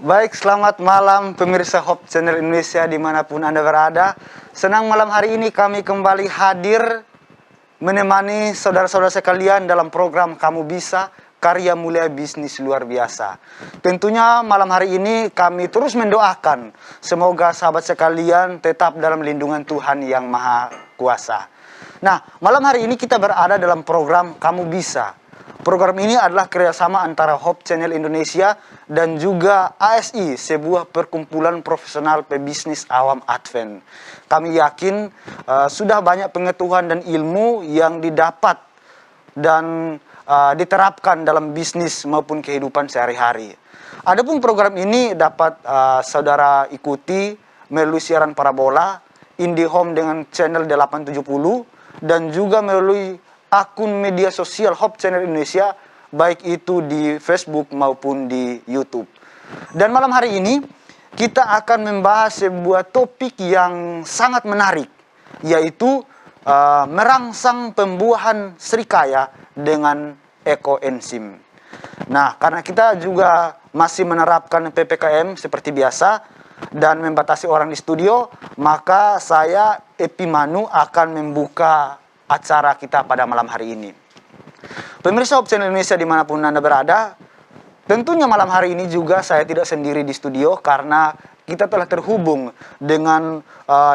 Baik, selamat malam pemirsa Hope Channel Indonesia dimanapun Anda berada. Senang malam hari ini kami kembali hadir menemani saudara-saudara sekalian dalam program Kamu Bisa, karya mulia bisnis luar biasa. Tentunya malam hari ini kami terus mendoakan semoga sahabat sekalian tetap dalam lindungan Tuhan yang Maha Kuasa. Nah, malam hari ini kita berada dalam program Kamu Bisa. Program ini adalah kerjasama antara Hope Channel Indonesia dan juga ASI, sebuah perkumpulan profesional pebisnis awam Advent. Kami yakin sudah banyak pengetahuan dan ilmu yang didapat dan diterapkan dalam bisnis maupun kehidupan sehari-hari. Adapun program ini dapat saudara ikuti melalui siaran parabola, IndiHome dengan channel 870, dan juga melalui akun media sosial Hope Channel Indonesia, baik itu di Facebook maupun di YouTube. Dan malam hari ini kita akan membahas sebuah topik yang sangat menarik, yaitu merangsang pembuahan serikaya dengan ekoenzim. Nah, karena kita juga masih menerapkan PPKM seperti biasa dan membatasi orang di studio, maka saya Epimanu akan membuka acara kita pada malam hari ini. Pemirsa Hope Channel Indonesia dimanapun Anda berada, tentunya malam hari ini juga saya tidak sendiri di studio karena kita telah terhubung dengan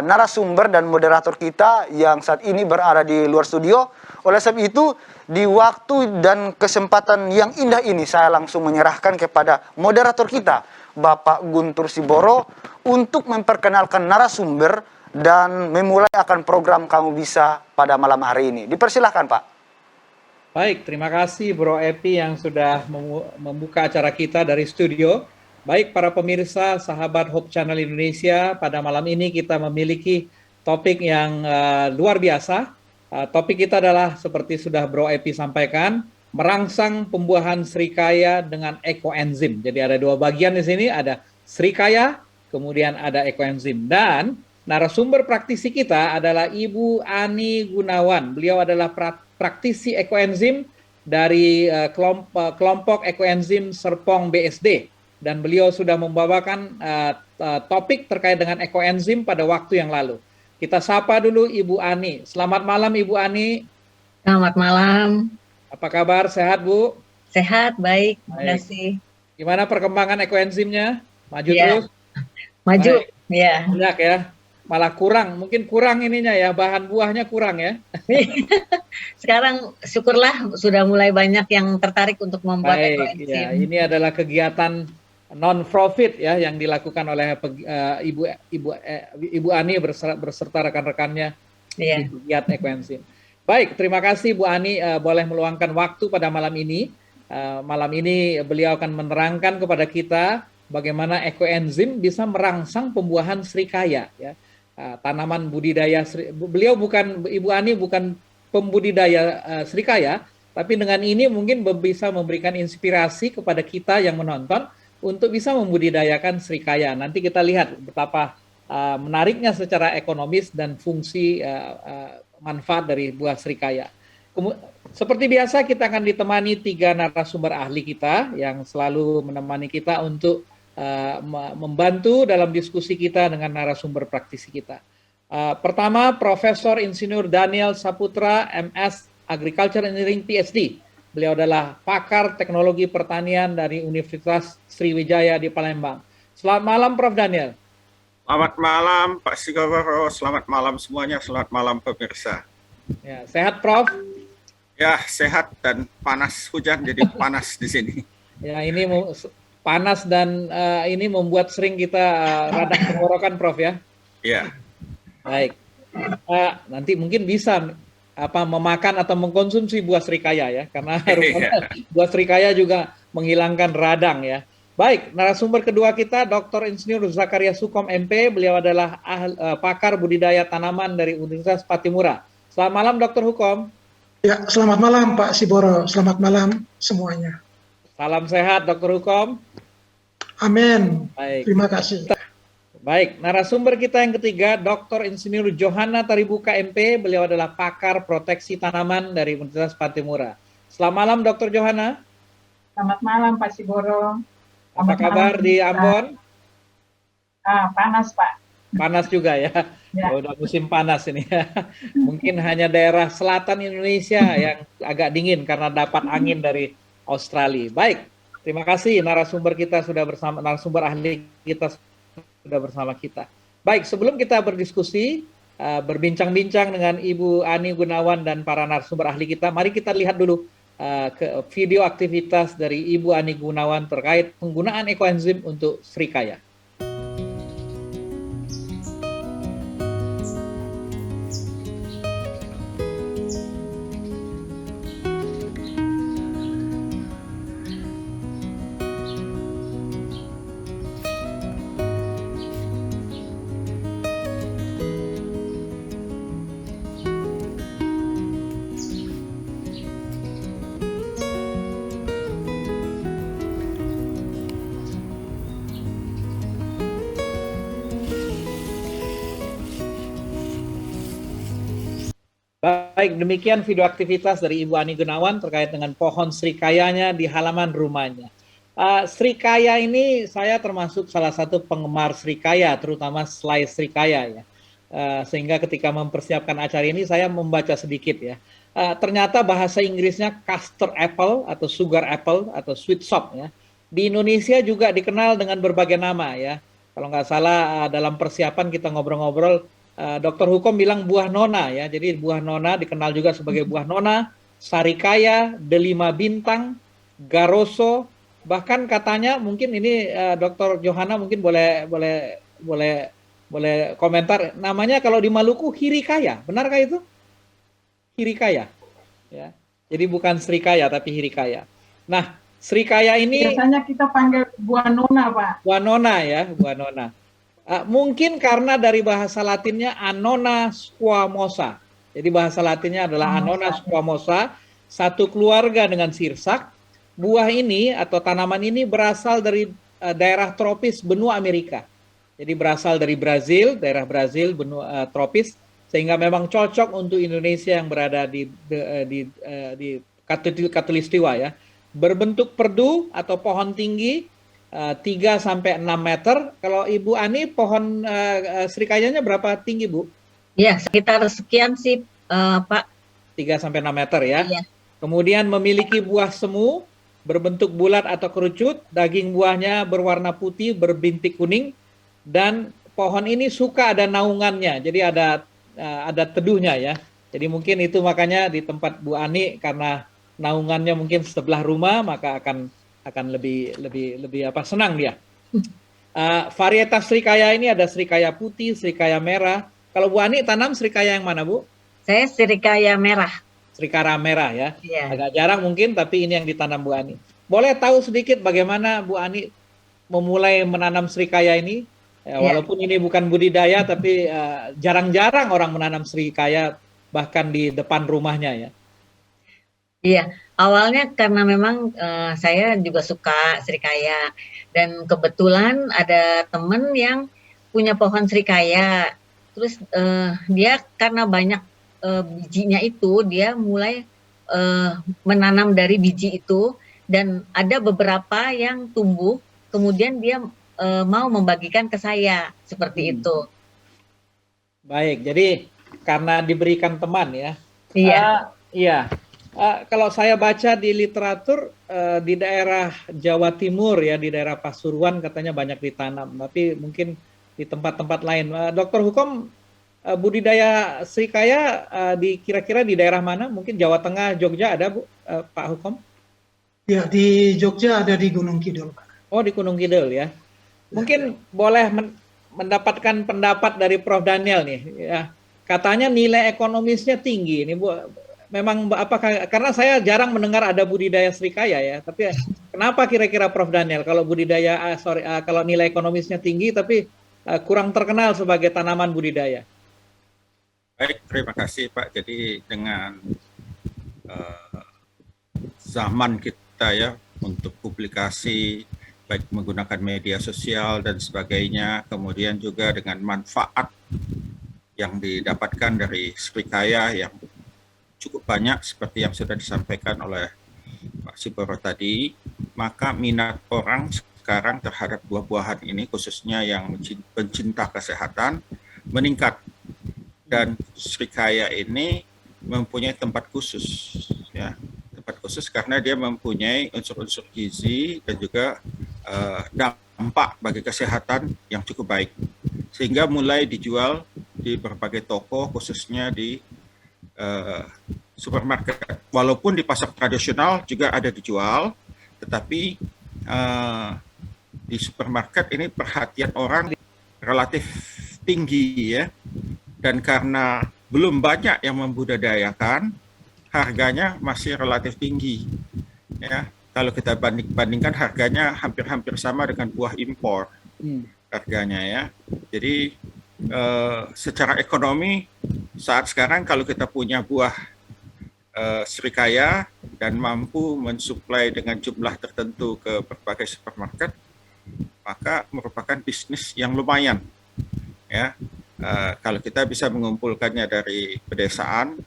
narasumber dan moderator kita yang saat ini berada di luar studio. Oleh sebab itu, di waktu dan kesempatan yang indah ini saya langsung menyerahkan kepada moderator kita, Bapak Guntur Siboro, untuk memperkenalkan narasumber dan memulai akan program Kamu Bisa pada malam hari ini. Dipersilahkan, Pak. Baik, terima kasih Bro Epi yang sudah membuka acara kita dari studio. Baik para pemirsa, sahabat Hope Channel Indonesia, pada malam ini kita memiliki topik yang luar biasa. Topik kita adalah seperti sudah Bro Epi sampaikan, merangsang pembuahan serikaya dengan ekoenzim. Jadi ada dua bagian di sini, ada serikaya, kemudian ada ekoenzim. Dan narasumber praktisi kita adalah Ibu Ani Gunawan. Beliau adalah praktisi ekoenzim dari kelompok ekoenzim Serpong BSD. Dan beliau sudah membawakan topik terkait dengan ekoenzim pada waktu yang lalu. Kita sapa dulu Ibu Ani. Selamat malam Ibu Ani. Selamat malam. Apa kabar? Sehat Bu? Sehat, baik. Terima kasih. Gimana perkembangan ekoenzimnya? Maju ya. Terus? Maju, ya. Banyak ya. Malah mungkin kurang ininya ya, bahan buahnya kurang ya. Sekarang syukurlah sudah mulai banyak yang tertarik untuk membuat ekoenzim. Ya, ini adalah kegiatan non-profit ya yang dilakukan oleh Ibu Ani berserta rekan-rekannya di kegiatan ekoenzim. Baik, terima kasih Bu Ani boleh meluangkan waktu pada malam ini. Malam ini beliau akan menerangkan kepada kita bagaimana ekoenzim bisa merangsang pembuahan serikaya ya. Tanaman budidaya, beliau Ibu Ani bukan pembudidaya serikaya, tapi dengan ini mungkin bisa memberikan inspirasi kepada kita yang menonton untuk bisa membudidayakan serikaya. Nanti kita lihat betapa menariknya secara ekonomis dan fungsi manfaat dari buah serikaya. Seperti biasa kita akan ditemani 3 narasumber ahli kita yang selalu menemani kita untuk membantu dalam diskusi kita dengan narasumber praktisi kita. Pertama, Profesor Insinyur Daniel Saputra, MS Agriculture Engineering PhD. Beliau adalah pakar teknologi pertanian dari Universitas Sriwijaya di Palembang. Selamat malam Prof. Daniel. Selamat malam Pak Sigoro, selamat malam semuanya, selamat malam pemirsa. Ya, sehat Prof? Ya, sehat dan panas, hujan jadi panas di sini. Ya, ini panas dan ini membuat sering kita radang tenggorokan Prof ya. Iya. Baik. Nanti mungkin bisa memakan atau mengkonsumsi buah serikaya ya, karena buah serikaya juga menghilangkan radang ya. Baik, narasumber kedua kita Dr. Insinyur Zakaria Sukom MP, beliau adalah pakar budidaya tanaman dari Universitas Patimura. Selamat malam Dr. Hukom. Ya, selamat malam Pak Siboro, selamat malam semuanya. Salam sehat Dr. Hukom. Amin. Baik. Terima kasih. Baik, narasumber kita yang ketiga Dr. Insinyur Johanna Taribuka MP, beliau adalah pakar proteksi tanaman dari Universitas Patimura. Selamat malam Dr. Johanna. Selamat malam Pak Siboro. Apa kabar di Ambon? Panas, Pak. Panas juga ya. Ya. Udah musim panas ini. Mungkin hanya daerah selatan Indonesia yang agak dingin karena dapat angin dari Australia. Baik, terima kasih narasumber ahli kita sudah bersama kita. Baik, sebelum kita berdiskusi, berbincang-bincang dengan Ibu Ani Gunawan dan para narasumber ahli kita, mari kita lihat dulu ke video aktivitas dari Ibu Ani Gunawan terkait penggunaan ekoenzim untuk Srikaya. Baik, demikian video aktivitas dari Ibu Ani Gunawan terkait dengan pohon srikayanya di halaman rumahnya. Srikaya ini saya termasuk salah satu penggemar srikaya, terutama selai srikaya ya. Sehingga ketika mempersiapkan acara ini saya membaca sedikit ya. Ternyata bahasa Inggrisnya custard apple atau sugar apple atau sweet sop ya. Di Indonesia juga dikenal dengan berbagai nama ya. Kalau nggak salah dalam persiapan kita ngobrol-ngobrol, Dr. Hukom bilang buah nona ya. Jadi buah nona dikenal juga sebagai buah nona, sarikaya, delima bintang, garoso, bahkan katanya mungkin ini Dr. Johanna mungkin boleh komentar, namanya kalau di Maluku hirikaya. Benarkah itu? Hirikaya. Ya. Jadi bukan srikaya tapi hirikaya. Nah, srikaya ini biasanya kita panggil buah nona, Pak. Buah nona ya, buah nona. Mungkin karena dari bahasa Latinnya Annona squamosa. Jadi bahasa Latinnya adalah Annona squamosa, satu keluarga dengan sirsak. Buah ini atau tanaman ini berasal dari daerah tropis benua Amerika. Jadi berasal dari Brazil, daerah Brazil benua tropis, sehingga memang cocok untuk Indonesia yang berada di Katulistiwa ya. Berbentuk perdu atau pohon tinggi 3-6 meter. Kalau Ibu Ani, pohon srikayanya berapa tinggi, Bu? Ya, sekitar sekian sih, Pak. 3-6 meter ya. Iya. Kemudian memiliki buah semu, berbentuk bulat atau kerucut, daging buahnya berwarna putih, berbintik kuning, dan pohon ini suka ada naungannya, jadi ada teduhnya ya. Jadi mungkin itu makanya di tempat Bu Ani, karena naungannya mungkin sebelah rumah, maka akan lebih senang dia. Varietas srikaya ini ada srikaya putih, srikaya merah. Kalau Bu Ani tanam srikaya yang mana, Bu? Saya srikaya merah. Srikaya merah ya. Iya. Agak jarang mungkin, tapi ini yang ditanam Bu Ani. Boleh tahu sedikit bagaimana Bu Ani memulai menanam srikaya ini? Walaupun ini bukan budidaya, tapi jarang-jarang orang menanam srikaya bahkan di depan rumahnya ya. Iya, awalnya karena memang saya juga suka srikaya, dan kebetulan ada temen yang punya pohon srikaya. Terus dia karena banyak bijinya itu, dia mulai menanam dari biji itu, dan ada beberapa yang tumbuh, kemudian dia mau membagikan ke saya seperti itu. Baik, jadi karena diberikan teman ya. Iya. Iya. Kalau saya baca di literatur di daerah Jawa Timur ya, di daerah Pasuruan katanya banyak ditanam, tapi mungkin di tempat-tempat lain. Dr. Hukom, budidaya srikaya kira-kira di daerah mana? Mungkin Jawa Tengah, Jogja ada, Bu, Pak Hukom? Ya, di Jogja ada di Gunung Kidul, Pak. Oh, di Gunung Kidul ya. Mungkin boleh mendapatkan pendapat dari Prof. Daniel nih. Ya, katanya nilai ekonomisnya tinggi. Ini Bu, memang apakah, karena saya jarang mendengar ada budidaya srikaya ya, tapi kenapa kira-kira Prof. Daniel kalau kalau nilai ekonomisnya tinggi tapi kurang terkenal sebagai tanaman budidaya? Baik, terima kasih Pak. Jadi dengan zaman kita ya untuk publikasi, baik menggunakan media sosial dan sebagainya, kemudian juga dengan manfaat yang didapatkan dari srikaya yang cukup banyak seperti yang sudah disampaikan oleh Pak Siboro tadi, maka minat orang sekarang terhadap buah-buahan ini, khususnya yang pencinta kesehatan, meningkat. Dan Srikaya ini mempunyai tempat khusus, ya, tempat khusus karena dia mempunyai unsur-unsur gizi dan juga dampak bagi kesehatan yang cukup baik, sehingga mulai dijual di berbagai toko, khususnya di supermarket. Walaupun di pasar tradisional juga ada dijual, tetapi di supermarket ini perhatian orang relatif tinggi, ya. Dan karena belum banyak yang membudidayakan, harganya masih relatif tinggi. Ya, kalau kita bandingkan harganya hampir-hampir sama dengan buah impor harganya, ya. Jadi secara ekonomi saat sekarang kalau kita punya buah Srikaya dan mampu mensuplai dengan jumlah tertentu ke berbagai supermarket, maka merupakan bisnis yang lumayan, ya. Kalau kita bisa mengumpulkannya dari pedesaan,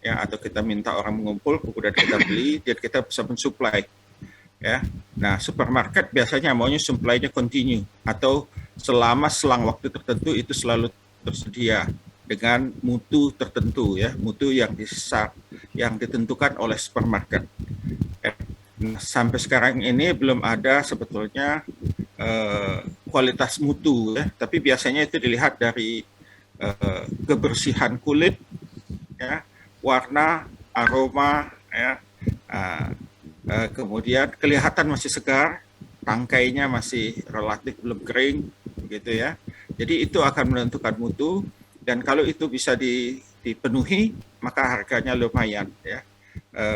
ya, atau kita minta orang mengumpul, kemudian kita beli, dan kita bisa mensuplai, ya. Nah, supermarket biasanya maunya supply-nya continue, atau selang waktu tertentu itu selalu tersedia dengan mutu tertentu, ya, mutu yang ditentukan oleh supermarket. Nah, sampai sekarang ini belum ada sebetulnya kualitas mutu, ya, tapi biasanya itu dilihat dari kebersihan kulit, ya, warna, aroma, ya, kemudian kelihatan masih segar, tangkainya masih relatif belum kering, begitu, ya. Jadi itu akan menentukan mutu, dan kalau itu bisa dipenuhi, maka harganya lumayan, ya.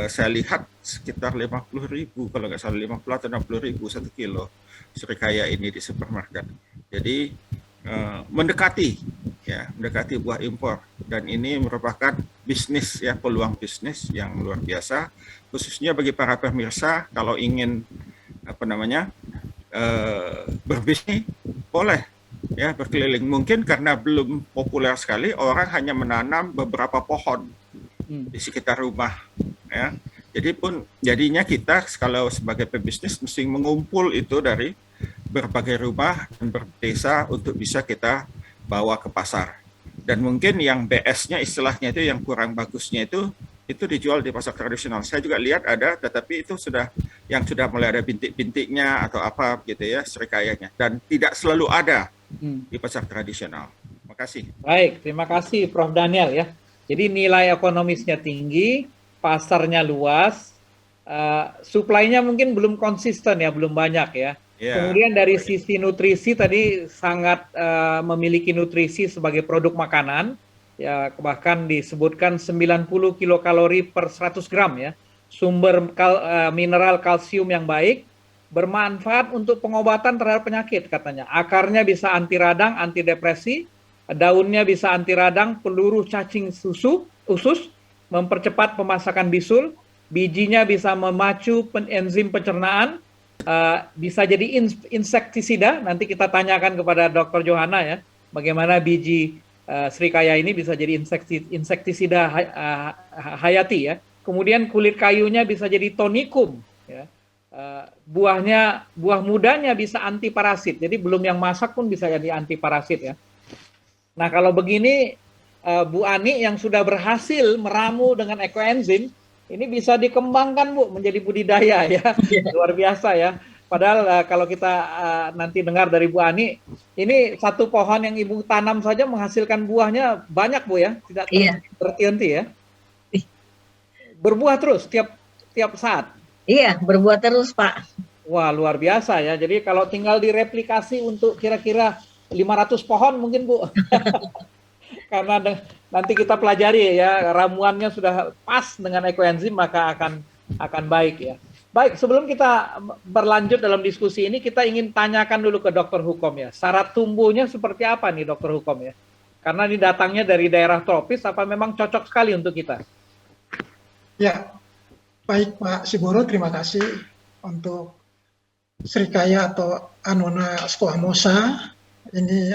Saya lihat sekitar 50.000, kalau nggak salah 50 atau 60.000 1 kilo Srikaya ini di supermarket. Jadi mendekati buah impor, dan ini merupakan bisnis, ya, peluang bisnis yang luar biasa, khususnya bagi para pemirsa kalau ingin berbisnis, boleh, ya, berkeliling. Mungkin karena belum populer sekali, orang hanya menanam beberapa pohon di sekitar rumah, ya. Jadinya kita kalau sebagai pebisnis mesti mengumpul itu dari berbagai rumah dan berdesa untuk bisa kita bawa ke pasar. Dan mungkin yang BS-nya istilahnya itu, yang kurang bagusnya itu dijual di pasar tradisional. Saya juga lihat ada, tetapi itu sudah mulai ada bintik-bintiknya atau apa gitu, ya, Srikayanya, dan tidak selalu ada di pasar tradisional. Terima kasih. Baik, terima kasih Prof. Daniel, ya. Jadi nilai ekonomisnya tinggi, pasarnya luas, supply-nya mungkin belum konsisten, ya, belum banyak, ya. Kemudian dari sisi nutrisi tadi sangat memiliki nutrisi sebagai produk makanan, ya, bahkan disebutkan 90 kilokalori per 100 gram, ya. Sumber mineral kalsium yang baik, bermanfaat untuk pengobatan terhadap penyakit katanya. Akarnya bisa anti radang, anti depresi, daunnya bisa anti radang, peluru cacing usus, mempercepat pemasakan bisul, bijinya bisa memacu enzim pencernaan, bisa jadi insektisida. Nanti kita tanyakan kepada Dr. Johanna, ya, bagaimana biji Srikaya ini bisa jadi insektisida hayati, ya. Kemudian kulit kayunya bisa jadi tonikum, ya. Buah mudanya bisa anti parasit. Jadi belum yang masak pun bisa jadi anti parasit, ya. Nah, kalau begini Bu Ani yang sudah berhasil meramu dengan ekoenzim, ini bisa dikembangkan, Bu, menjadi budidaya, ya. Luar biasa, ya. Padahal kalau kita nanti dengar dari Bu Ani, ini satu pohon yang Ibu tanam saja menghasilkan buahnya banyak, Bu, ya. Tidak berhenti, ya. Berbuah terus tiap saat. Iya, berbuah terus, Pak. Wah, luar biasa, ya. Jadi kalau tinggal direplikasi untuk kira-kira 500 pohon mungkin, Bu. Karena nanti kita pelajari, ya, ramuannya sudah pas dengan ekoenzim, maka akan baik, ya. Baik, sebelum kita berlanjut dalam diskusi ini, kita ingin tanyakan dulu ke Dokter Hukom, ya. Syarat tumbuhnya seperti apa nih, Dokter Hukom, ya? Karena ini datangnya dari daerah tropis, apa memang cocok sekali untuk kita? Ya, baik Pak Siboro, terima kasih untuk Srikaya atau Annona squamosa. Ini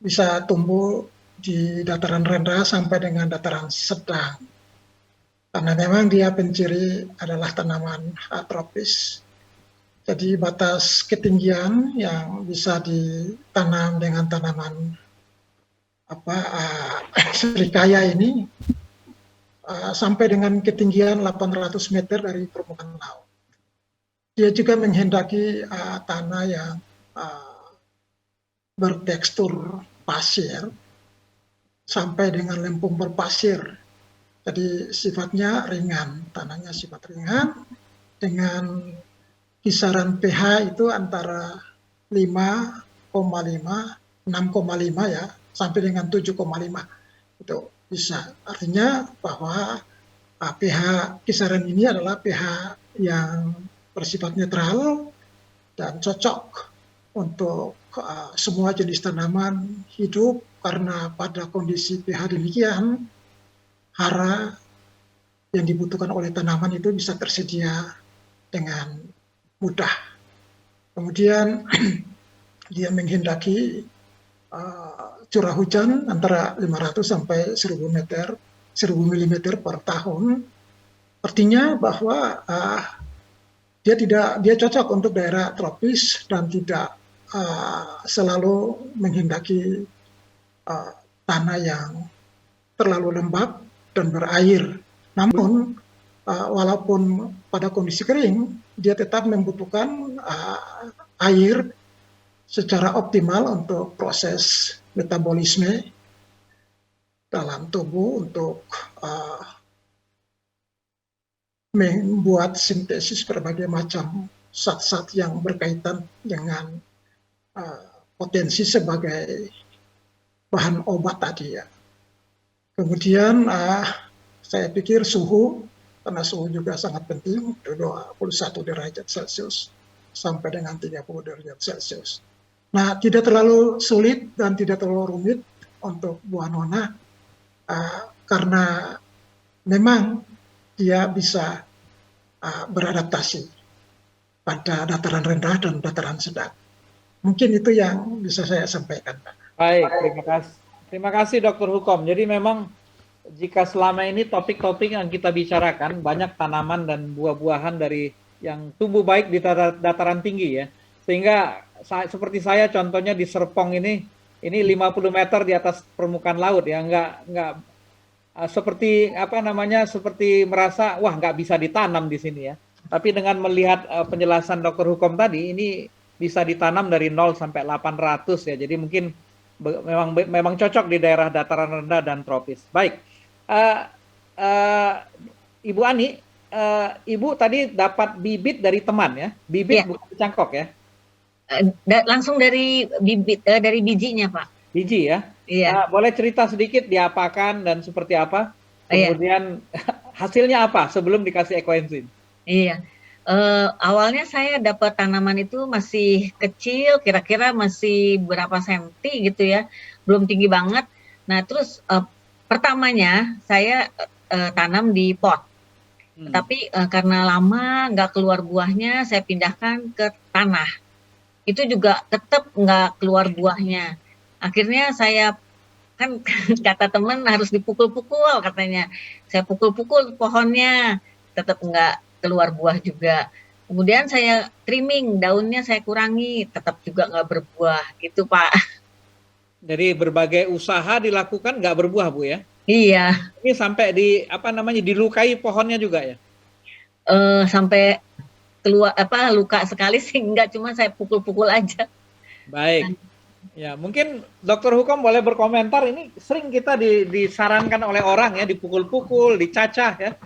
bisa tumbuh di dataran rendah sampai dengan dataran sedang. Karena memang dia penciri adalah tanaman tropis. Jadi batas ketinggian yang bisa ditanam dengan tanaman serikaya ini sampai dengan ketinggian 800 meter dari permukaan laut. Dia juga menghendaki tanah yang bertekstur pasir sampai dengan lempung berpasir. Jadi sifatnya ringan, tanahnya sifat ringan dengan kisaran pH itu antara 5,5, 6,5 ya, sampai dengan 7,5 itu bisa. Artinya bahwa pH kisaran ini adalah pH yang bersifat netral dan cocok untuk semua jenis tanaman hidup, karena pada kondisi pH demikian hara yang dibutuhkan oleh tanaman itu bisa tersedia dengan mudah. Kemudian dia menghendaki curah hujan antara 500 sampai 1000 mm per tahun. Artinya bahwa dia cocok untuk daerah tropis dan tidak selalu menghendaki tanah yang terlalu lembab dan berair. Namun walaupun pada kondisi kering, dia tetap membutuhkan air secara optimal untuk proses metabolisme dalam tubuh, untuk membuat sintesis berbagai macam zat-zat yang berkaitan dengan potensi sebagai bahan obat tadi ya. Kemudian saya pikir suhu, karena suhu juga sangat penting, 21 derajat Celcius sampai dengan 30 derajat Celcius. Nah, tidak terlalu sulit dan tidak terlalu rumit untuk buah nona, karena memang dia bisa beradaptasi pada dataran rendah dan dataran sedang. Mungkin itu yang bisa saya sampaikan, Pak. Baik, terima kasih. Terima kasih Dr. Hukom. Jadi memang jika selama ini topik-topik yang kita bicarakan banyak tanaman dan buah-buahan dari yang tumbuh baik di dataran tinggi ya. Sehingga seperti saya contohnya di Serpong ini 50 meter di atas permukaan laut ya, enggak seperti seperti merasa wah nggak bisa ditanam di sini ya. Tapi dengan melihat penjelasan Dr. Hukom tadi, ini bisa ditanam dari 0 sampai 800 ya. Jadi mungkin memang cocok di daerah dataran rendah dan tropis. Baik, Ibu Ani, Ibu tadi dapat bibit dari teman ya, bibit bukan cangkok ya? Langsung dari bibit, dari bijinya Pak. Biji ya? Iya. Boleh cerita sedikit diapakan dan seperti apa? Kemudian hasilnya apa sebelum dikasih ekoenzim? Iya. Awalnya saya dapat tanaman itu masih kecil, kira-kira masih berapa senti gitu ya, belum tinggi banget. Nah terus pertamanya saya tanam di pot, tapi karena lama nggak keluar buahnya, saya pindahkan ke tanah. Itu juga tetap nggak keluar buahnya. Akhirnya saya kan kata teman harus dipukul-pukul katanya. Saya pukul-pukul pohonnya, tetap nggak keluar buah juga. Kemudian saya trimming, daunnya saya kurangi, tetap juga nggak berbuah gitu Pak. Jadi berbagai usaha dilakukan nggak berbuah Bu ya? Iya. Ini sampai dilukai pohonnya juga ya? Sampai keluar luka sekali sih enggak, cuma saya pukul-pukul aja. Baik. Ya, mungkin Dr. Hukom boleh berkomentar, ini sering kita disarankan oleh orang ya, dipukul-pukul, dicacah ya.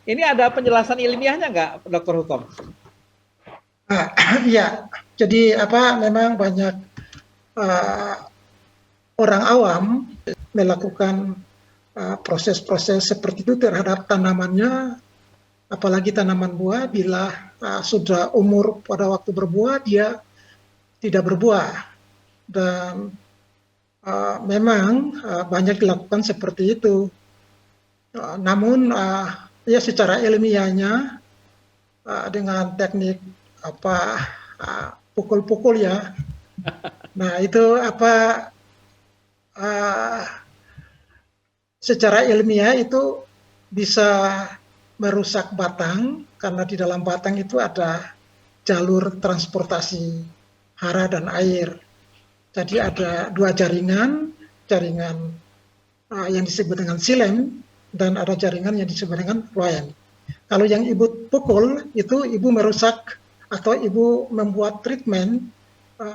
Ini ada penjelasan ilmiahnya nggak, Dr. Hukom? Ya, jadi memang banyak orang awam melakukan proses-proses seperti itu terhadap tanamannya, apalagi tanaman buah. Bila sudah umur pada waktu berbuah, dia tidak berbuah. Dan memang banyak dilakukan seperti itu. Namun ya secara ilmiahnya dengan teknik pukul-pukul ya. Nah itu secara ilmiah itu bisa merusak batang, karena di dalam batang itu ada jalur transportasi hara dan air. Jadi ada dua jaringan yang disebut dengan silem dan ada jaringan yang disebut dengan floem. Kalau yang ibu pukul itu ibu merusak atau ibu membuat treatment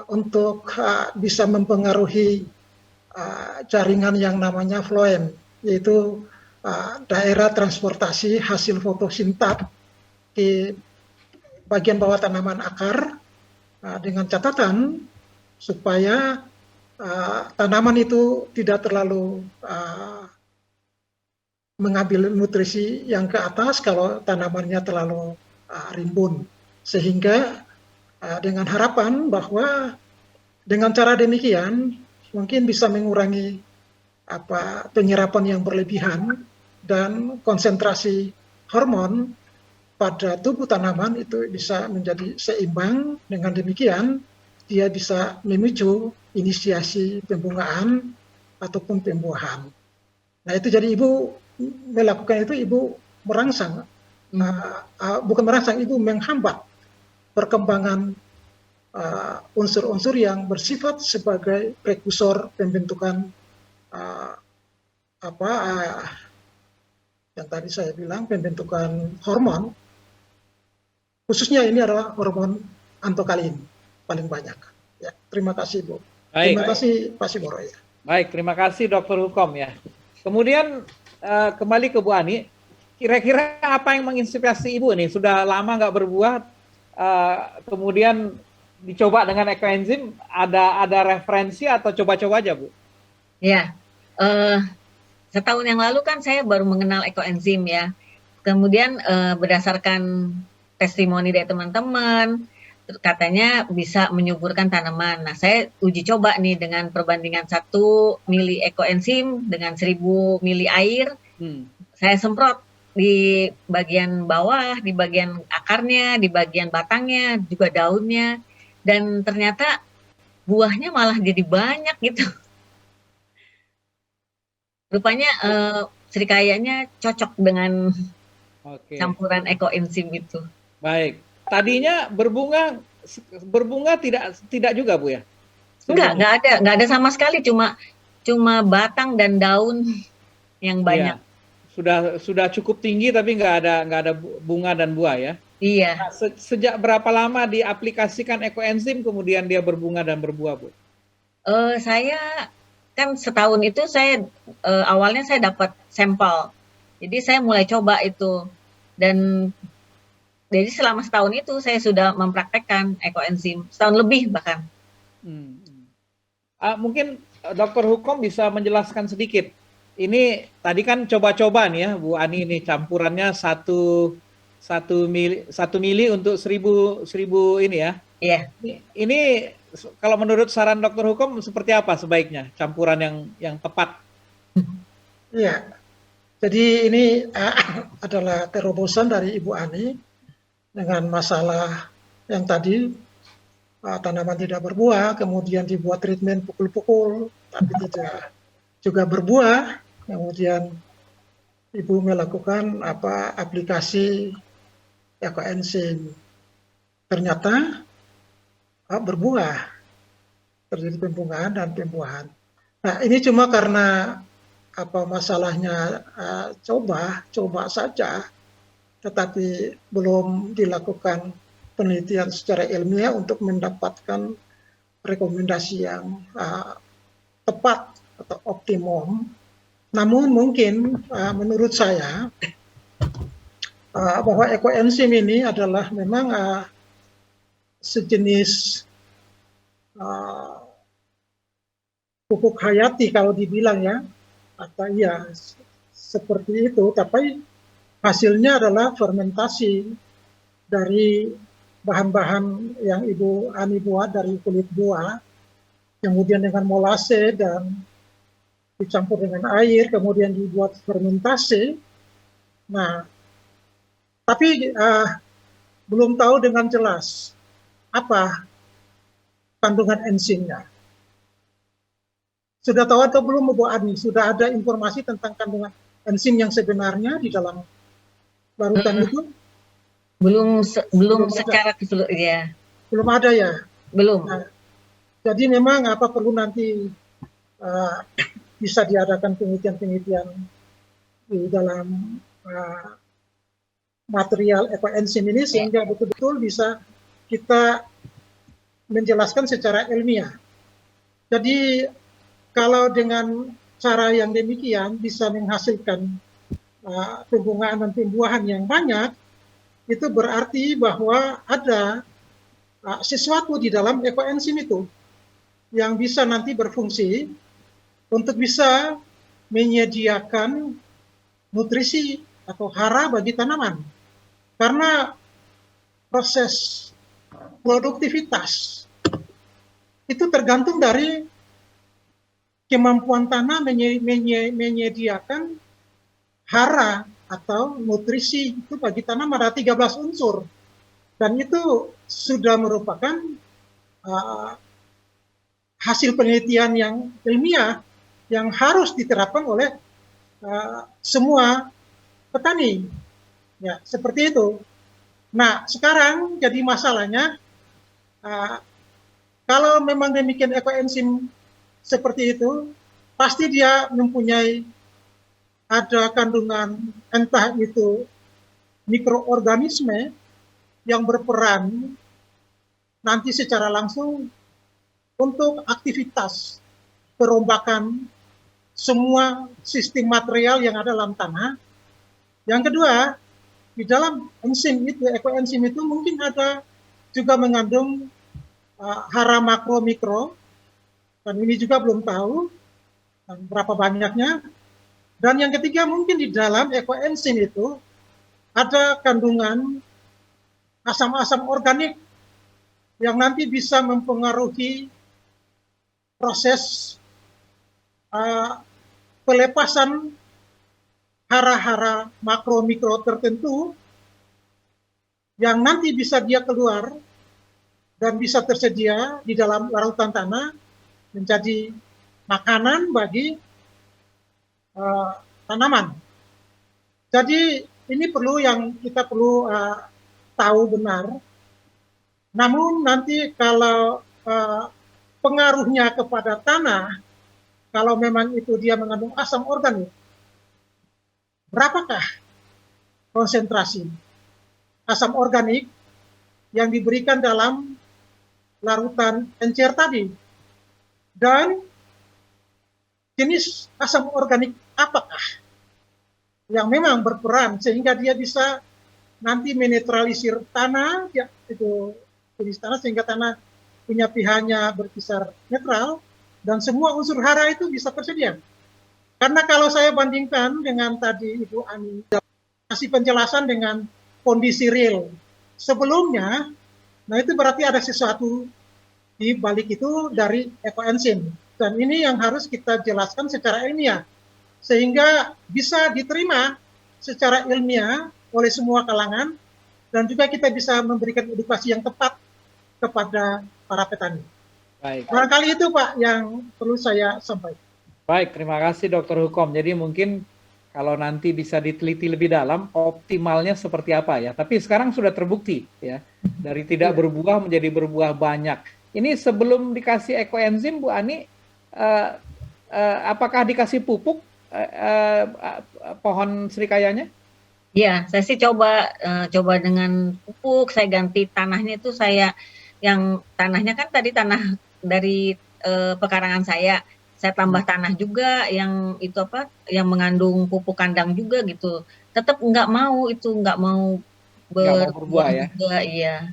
untuk bisa mempengaruhi jaringan yang namanya floem, yaitu daerah transportasi hasil fotosintat di bagian bawah tanaman akar, dengan catatan supaya tanaman itu tidak terlalu mengambil nutrisi yang ke atas kalau tanamannya terlalu rimbun, sehingga dengan harapan bahwa dengan cara demikian mungkin bisa mengurangi penyerapan yang berlebihan dan konsentrasi hormon pada tubuh tanaman itu bisa menjadi seimbang. Dengan demikian dia bisa memicu inisiasi pembungaan ataupun pembuahan. Nah itu jadi ibu melakukan itu, ibu merangsang, bukan merangsang, ibu menghambat perkembangan unsur-unsur yang bersifat sebagai prekursor pembentukan yang tadi saya bilang, pembentukan hormon, khususnya ini adalah hormon antokalin paling banyak. Ya, terima kasih Bu. Terima kasih Pak Siboro ya. Baik, terima kasih Dr. Hukom ya. Kemudian kembali ke Bu Ani, kira-kira apa yang menginspirasi Ibu nih? Sudah lama nggak berbuah, kemudian dicoba dengan ekoenzim, ada referensi atau coba-coba aja Bu? Ya, setahun yang lalu kan saya baru mengenal ekoenzim ya. Kemudian berdasarkan testimoni dari teman-teman, katanya bisa menyuburkan tanaman. Nah, saya uji coba nih dengan perbandingan 1 mili ekoenzim dengan 1000 mili air. Saya semprot di bagian bawah, di bagian akarnya, di bagian batangnya, juga daunnya. Dan ternyata buahnya malah jadi banyak gitu. Rupanya serikayanya cocok dengan campuran ekoenzim itu. Baik. Tadinya berbunga tidak juga Bu ya? Enggak ada sama sekali, cuma batang dan daun yang banyak. Iya. Sudah cukup tinggi tapi nggak ada bunga dan buah ya? Iya. Nah, sejak berapa lama diaplikasikan ekoenzim kemudian dia berbunga dan berbuah Bu? Saya kan setahun itu awalnya saya dapat sampel, jadi saya mulai coba itu, dan jadi selama setahun itu saya sudah mempraktekkan ekoenzim, setahun lebih bahkan. Mungkin Dr. Hukom bisa menjelaskan sedikit. Ini tadi kan coba-coba nih ya Bu Ani, ini campurannya 1 mili untuk 1000 ini ya. Iya. Ini kalau menurut saran Dr. Hukom seperti apa sebaiknya campuran yang tepat? Iya. Jadi ini adalah terobosan dari Ibu Ani dengan masalah yang tadi tanaman tidak berbuah, kemudian dibuat treatment pukul-pukul, tapi tidak juga berbuah, kemudian Ibu melakukan aplikasi ekoenzim, ternyata berbuah, terjadi pembungaan dan pembuahan. Nah ini cuma karena masalahnya coba saja, tetapi belum dilakukan penelitian secara ilmiah untuk mendapatkan rekomendasi yang tepat atau optimum. Namun mungkin menurut saya bahwa ekoenzim ini adalah memang sejenis pupuk hayati kalau dibilang ya, atau ya seperti itu, tapi hasilnya adalah fermentasi dari bahan-bahan yang Ibu Ani buat dari kulit buah, kemudian dengan molase dan dicampur dengan air, kemudian dibuat fermentasi. Nah, tapi belum tahu dengan jelas apa kandungan enzimnya. Sudah tahu atau belum Bu Ani? Sudah ada informasi tentang kandungan enzim yang sebenarnya di dalam larutan itu? Belum ada. secara keseluruhan ya, Belum ada ya. belum. Nah, jadi memang apa perlu nanti bisa diadakan penelitian-penelitian di dalam material ekoenzim ini sehingga betul-betul bisa kita menjelaskan secara ilmiah. Jadi kalau dengan cara yang demikian bisa menghasilkan pembungaan dan pembuahan yang banyak, itu berarti bahwa ada sesuatu di dalam ekoenzim itu yang bisa nanti berfungsi untuk bisa menyediakan nutrisi atau hara bagi tanaman. Karena proses produktivitas itu tergantung dari kemampuan tanah menyediakan hara atau nutrisi itu bagi tanaman. Ada 13 unsur dan itu sudah merupakan hasil penelitian yang ilmiah yang harus diterapkan oleh semua petani. Ya, seperti itu. Nah, sekarang jadi masalahnya kalau memang demikian ekoenzim seperti itu, pasti dia mempunyai ada kandungan entah itu mikroorganisme yang berperan nanti secara langsung untuk aktivitas perombakan semua sistem material yang ada dalam tanah. Yang kedua, di dalam enzim itu, ekoenzim itu mungkin ada juga mengandung hara makro mikro, dan ini juga belum tahu berapa banyaknya. Dan yang ketiga mungkin di dalam ekoenzim itu ada kandungan asam-asam organik yang nanti bisa mempengaruhi proses pelepasan hara-hara makro mikro tertentu yang nanti bisa dia keluar dan bisa tersedia di dalam larutan tanah menjadi makanan bagi tanaman. Jadi ini perlu yang kita perlu tahu benar. Namun nanti kalau pengaruhnya kepada tanah, kalau memang itu dia mengandung asam organik, berapakah konsentrasi asam organik yang diberikan dalam larutan encer tadi? Dan jenis asam organik apakah yang memang berperan sehingga dia bisa nanti menetralisir tanah, ya, itu jenis tanah sehingga tanah punya pH-nya berkisar netral dan semua unsur hara itu bisa tersedia. Karena kalau saya bandingkan dengan tadi Ibu Ani kasih penjelasan dengan kondisi real sebelumnya, nah itu berarti ada sesuatu di balik itu dari ekoenzim. Dan ini yang harus kita jelaskan secara ilmiah sehingga bisa diterima secara ilmiah oleh semua kalangan dan juga kita bisa memberikan edukasi yang tepat kepada para petani. Baik. Barangkali itu Pak yang perlu saya sampaikan. Baik, terima kasih Dr. Hukom. Jadi mungkin kalau nanti bisa diteliti lebih dalam optimalnya seperti apa ya. Tapi sekarang sudah terbukti ya, dari tidak berbuah menjadi berbuah banyak. Ini sebelum dikasih ekoenzim Bu Ani, apakah dikasih pupuk pohon serikayanya? Iya, saya sih coba dengan pupuk, saya ganti tanahnya itu yang tanahnya kan tadi tanah dari pekarangan saya tambah tanah juga yang itu yang mengandung pupuk kandang juga gitu. Tetap nggak mau berbuah ya. Juga, iya.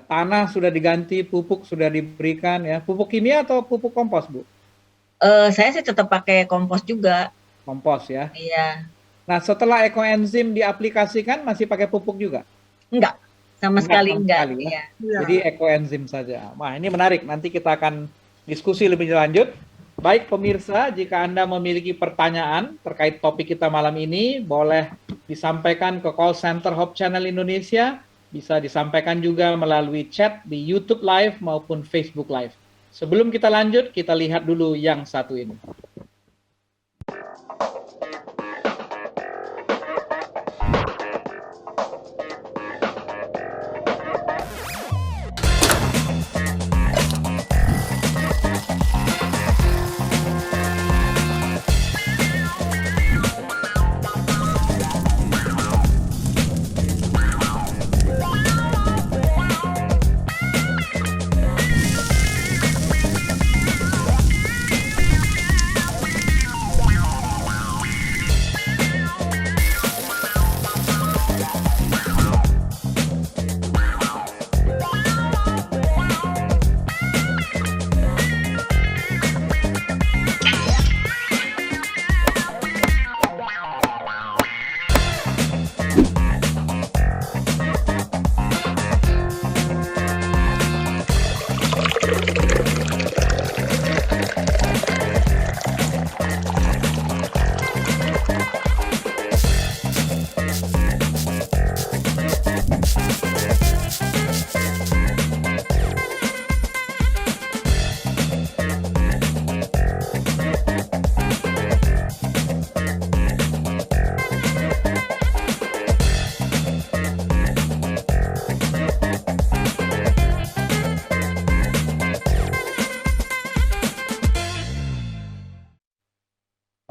Tanah sudah diganti, pupuk sudah diberikan ya. Pupuk kimia atau pupuk kompos, Bu? Saya sih tetap pakai kompos juga. Kompos ya. Iya. Nah, setelah ekoenzim diaplikasikan masih pakai pupuk juga? Enggak, sama sekali enggak. Ya. Jadi ekoenzim saja. Wah, ini menarik. Nanti kita akan diskusi lebih lanjut. Baik pemirsa, jika Anda memiliki pertanyaan terkait topik kita malam ini, boleh disampaikan ke call center Hope Channel Indonesia, bisa disampaikan juga melalui chat di YouTube Live maupun Facebook Live. Sebelum kita lanjut, kita lihat dulu yang satu ini.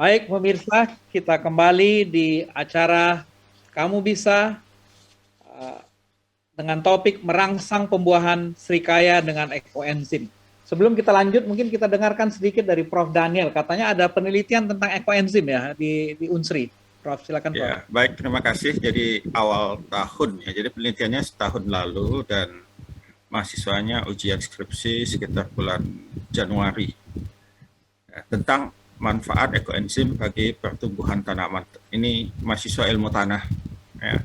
Baik pemirsa, kita kembali di acara Kamu Bisa dengan topik merangsang pembuahan srikaya dengan ekoenzim. Sebelum kita lanjut, mungkin kita dengarkan sedikit dari Prof. Daniel. Katanya ada penelitian tentang ekoenzim ya di Unsri. Prof, silakan Prof. Ya, baik, terima kasih. Jadi awal tahun ya, jadi penelitiannya setahun lalu dan mahasiswanya ujian skripsi sekitar bulan Januari ya, tentang manfaat ekoenzim bagi pertumbuhan tanaman. Ini mahasiswa ilmu tanah ya.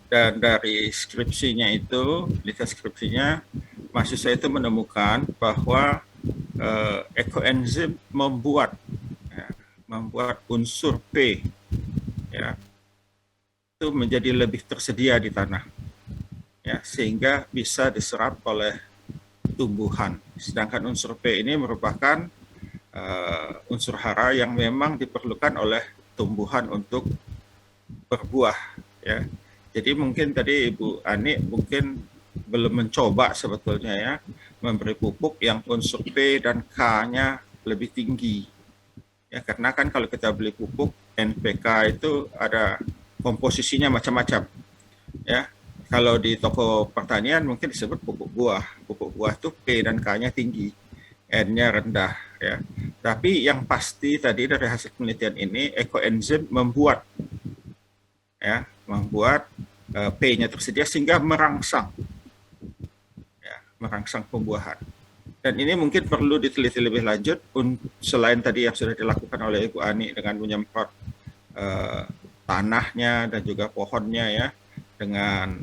Dan dari skripsinya itu, penelitian skripsinya, mahasiswa itu menemukan bahwa ekoenzim membuat unsur P ya, itu menjadi lebih tersedia di tanah ya, sehingga bisa diserap oleh tumbuhan. Sedangkan unsur P ini merupakan unsur hara yang memang diperlukan oleh tumbuhan untuk berbuah ya. Jadi mungkin tadi Ibu Ani mungkin belum mencoba sebetulnya ya memberi pupuk yang unsur P dan K-nya lebih tinggi. Ya, karena kan kalau kita beli pupuk NPK itu ada komposisinya macam-macam. Ya. Kalau di toko pertanian mungkin disebut pupuk buah. Pupuk buah itu P dan K-nya tinggi, N-nya rendah ya. Tapi yang pasti tadi dari hasil penelitian ini ekoenzim membuat P-nya tersedia sehingga merangsang pembuahan. Dan ini mungkin perlu diteliti lebih lanjut selain tadi yang sudah dilakukan oleh Ibu Ani dengan menyemprot tanahnya dan juga pohonnya ya dengan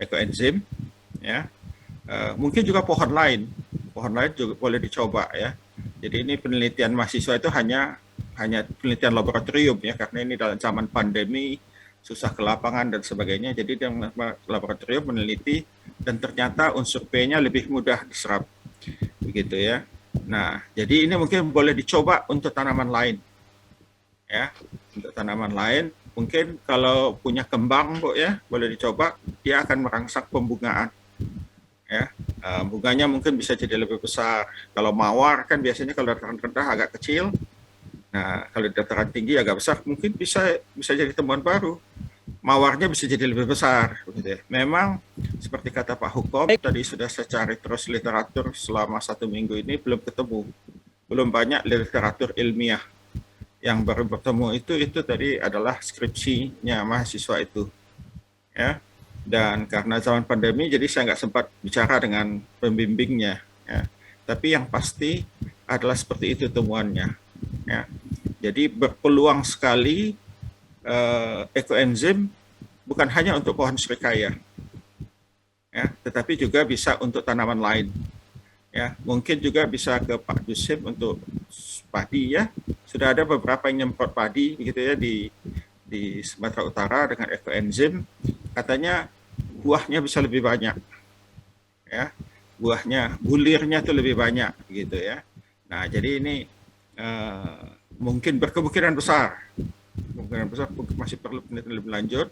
ekoenzim ya. Mungkin juga pohon lain juga boleh dicoba ya. Jadi ini penelitian mahasiswa itu hanya penelitian laboratorium ya, karena ini dalam zaman pandemi susah ke lapangan dan sebagainya. Jadi dia laboratorium meneliti dan ternyata unsur P-nya lebih mudah diserap. Begitu ya. Nah, jadi ini mungkin boleh dicoba untuk tanaman lain. Ya, untuk tanaman lain mungkin kalau punya kembang Bu ya, boleh dicoba, dia akan merangsang pembungaan. Ya. Bunganya mungkin bisa jadi lebih besar. Kalau mawar kan biasanya kalau dataran rendah agak kecil. Nah, kalau dataran tinggi agak besar, mungkin bisa jadi temuan baru. Mawarnya bisa jadi lebih besar. Begitu ya. Memang seperti kata Pak Hukom, tadi sudah saya cari terus literatur selama 1 minggu ini belum ketemu. Belum banyak literatur ilmiah. Yang baru bertemu itu tadi adalah skripsinya mahasiswa itu. Ya. Dan karena zaman pandemi, jadi saya nggak sempat bicara dengan pembimbingnya. Ya. Tapi yang pasti adalah seperti itu temuannya. Ya. Jadi berpeluang sekali ekoenzim bukan hanya untuk pohon srikaya, ya, tetapi juga bisa untuk tanaman lain. Ya, mungkin juga bisa ke Pak Yusuf untuk padi ya. Sudah ada beberapa yang nyemprot padi begitu ya di Sumatera Utara dengan ekoenzim. Katanya buahnya bisa lebih banyak. Ya, bulirnya itu lebih banyak gitu ya. Nah, jadi ini mungkin berkemungkinan besar masih perlu penelitian lebih lanjut.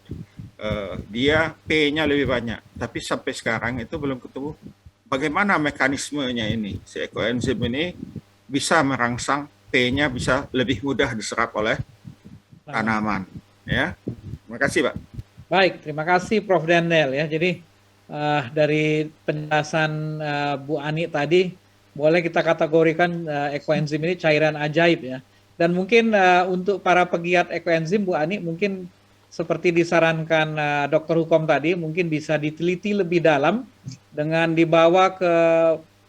Dia P-nya lebih banyak, tapi sampai sekarang itu belum ketemu bagaimana mekanismenya ini. Si ekoenzim ini bisa merangsang P-nya bisa lebih mudah diserap oleh tanaman. Ya, terima kasih Pak. Baik, terima kasih Prof. Daniel ya. Jadi dari penjelasan Bu Ani tadi, boleh kita kategorikan ekoenzim ini cairan ajaib ya. Dan mungkin untuk para pegiat ekoenzim, Bu Ani, mungkin seperti disarankan Dr. Hukom tadi, mungkin bisa diteliti lebih dalam dengan dibawa ke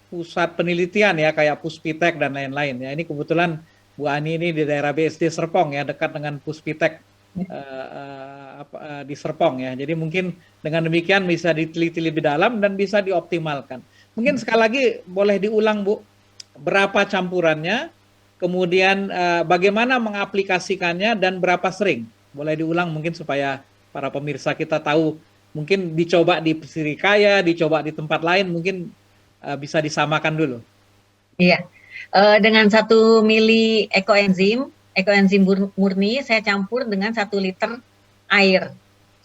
pusat penelitian ya, kayak Puspitek dan lain-lain ya. Ini kebetulan Bu Ani ini di daerah BSD Serpong ya, dekat dengan Puspitek di Serpong ya. Jadi mungkin dengan demikian bisa diteliti lebih dalam dan bisa dioptimalkan. Mungkin sekali lagi boleh diulang Bu, berapa campurannya, kemudian bagaimana mengaplikasikannya dan berapa sering. Boleh diulang mungkin supaya para pemirsa kita tahu, mungkin dicoba di srikaya, dicoba di tempat lain, mungkin bisa disamakan dulu. Iya, dengan 1 mili ekoenzim murni saya campur dengan 1 liter air.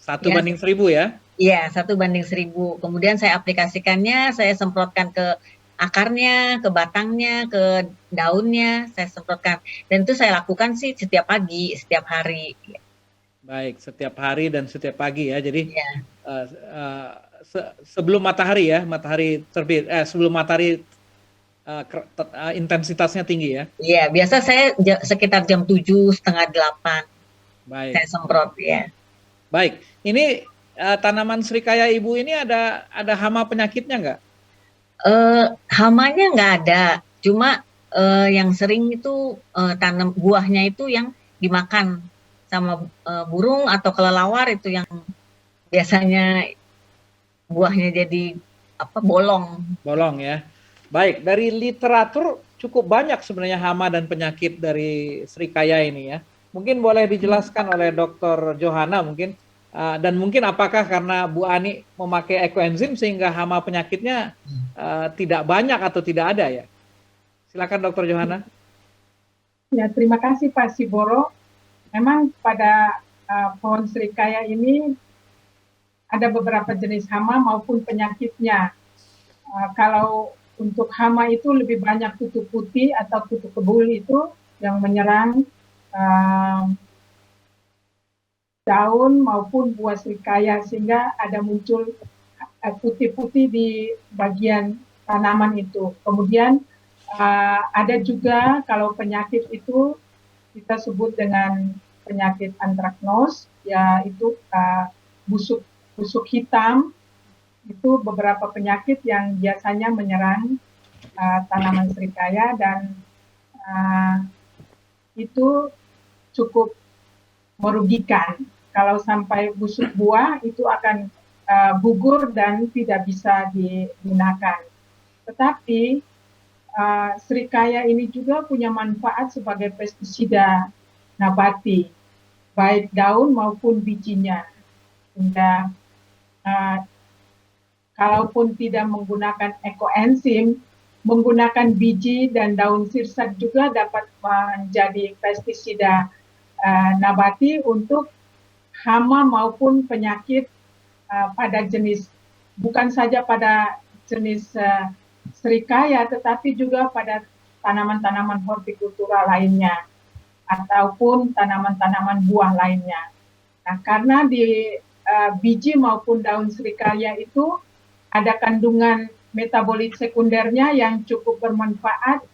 1:1000 ya? Iya, 1:1000. Kemudian saya aplikasikannya, saya semprotkan ke akarnya, ke batangnya, ke daunnya saya semprotkan. Dan itu saya lakukan sih setiap pagi, setiap hari. Baik, setiap hari dan setiap pagi ya. Jadi Ya, sebelum matahari ya, matahari terbit, sebelum matahari intensitasnya tinggi ya. iya, biasa saya sekitar jam 7, setengah 8 Baik. saya semprot ya. Baik, ini tanaman serikaya Ibu ini ada hama penyakitnya nggak? Hamanya nggak ada, cuma yang sering itu tanam buahnya itu yang dimakan sama burung atau kelelawar, itu yang biasanya buahnya jadi bolong. Bolong ya. Baik, dari literatur cukup banyak sebenarnya hama dan penyakit dari serikaya ini ya. Mungkin boleh dijelaskan oleh Dr. Johanna mungkin, dan mungkin apakah karena Bu Ani memakai ekoenzim sehingga hama penyakitnya tidak banyak atau tidak ada ya? Silakan Dr. Johanna. Ya, terima kasih Pak Siboro. Memang pada pohon serikaya ini ada beberapa jenis hama maupun penyakitnya. Kalau untuk hama itu lebih banyak kutu putih atau kutu kebul itu yang menyerang daun maupun buah serikaya, sehingga ada muncul putih-putih di bagian tanaman itu. Kemudian ada juga kalau penyakit itu kita sebut dengan penyakit antraknos, yaitu busuk hitam. Itu beberapa penyakit yang biasanya menyerang tanaman serikaya, dan itu cukup merugikan. Kalau sampai busuk buah itu akan gugur dan tidak bisa digunakan. Tetapi serikaya ini juga punya manfaat sebagai pestisida nabati, baik daun maupun bijinya. Sehingga kalaupun tidak menggunakan ekoenzim, menggunakan biji dan daun sirsak juga dapat menjadi pestisida nabati untuk hama maupun penyakit pada jenis, bukan saja pada jenis serikaya, tetapi juga pada tanaman-tanaman hortikultura lainnya ataupun tanaman-tanaman buah lainnya. Nah, karena di biji maupun daun serikaya itu ada kandungan metabolit sekundernya yang cukup bermanfaat,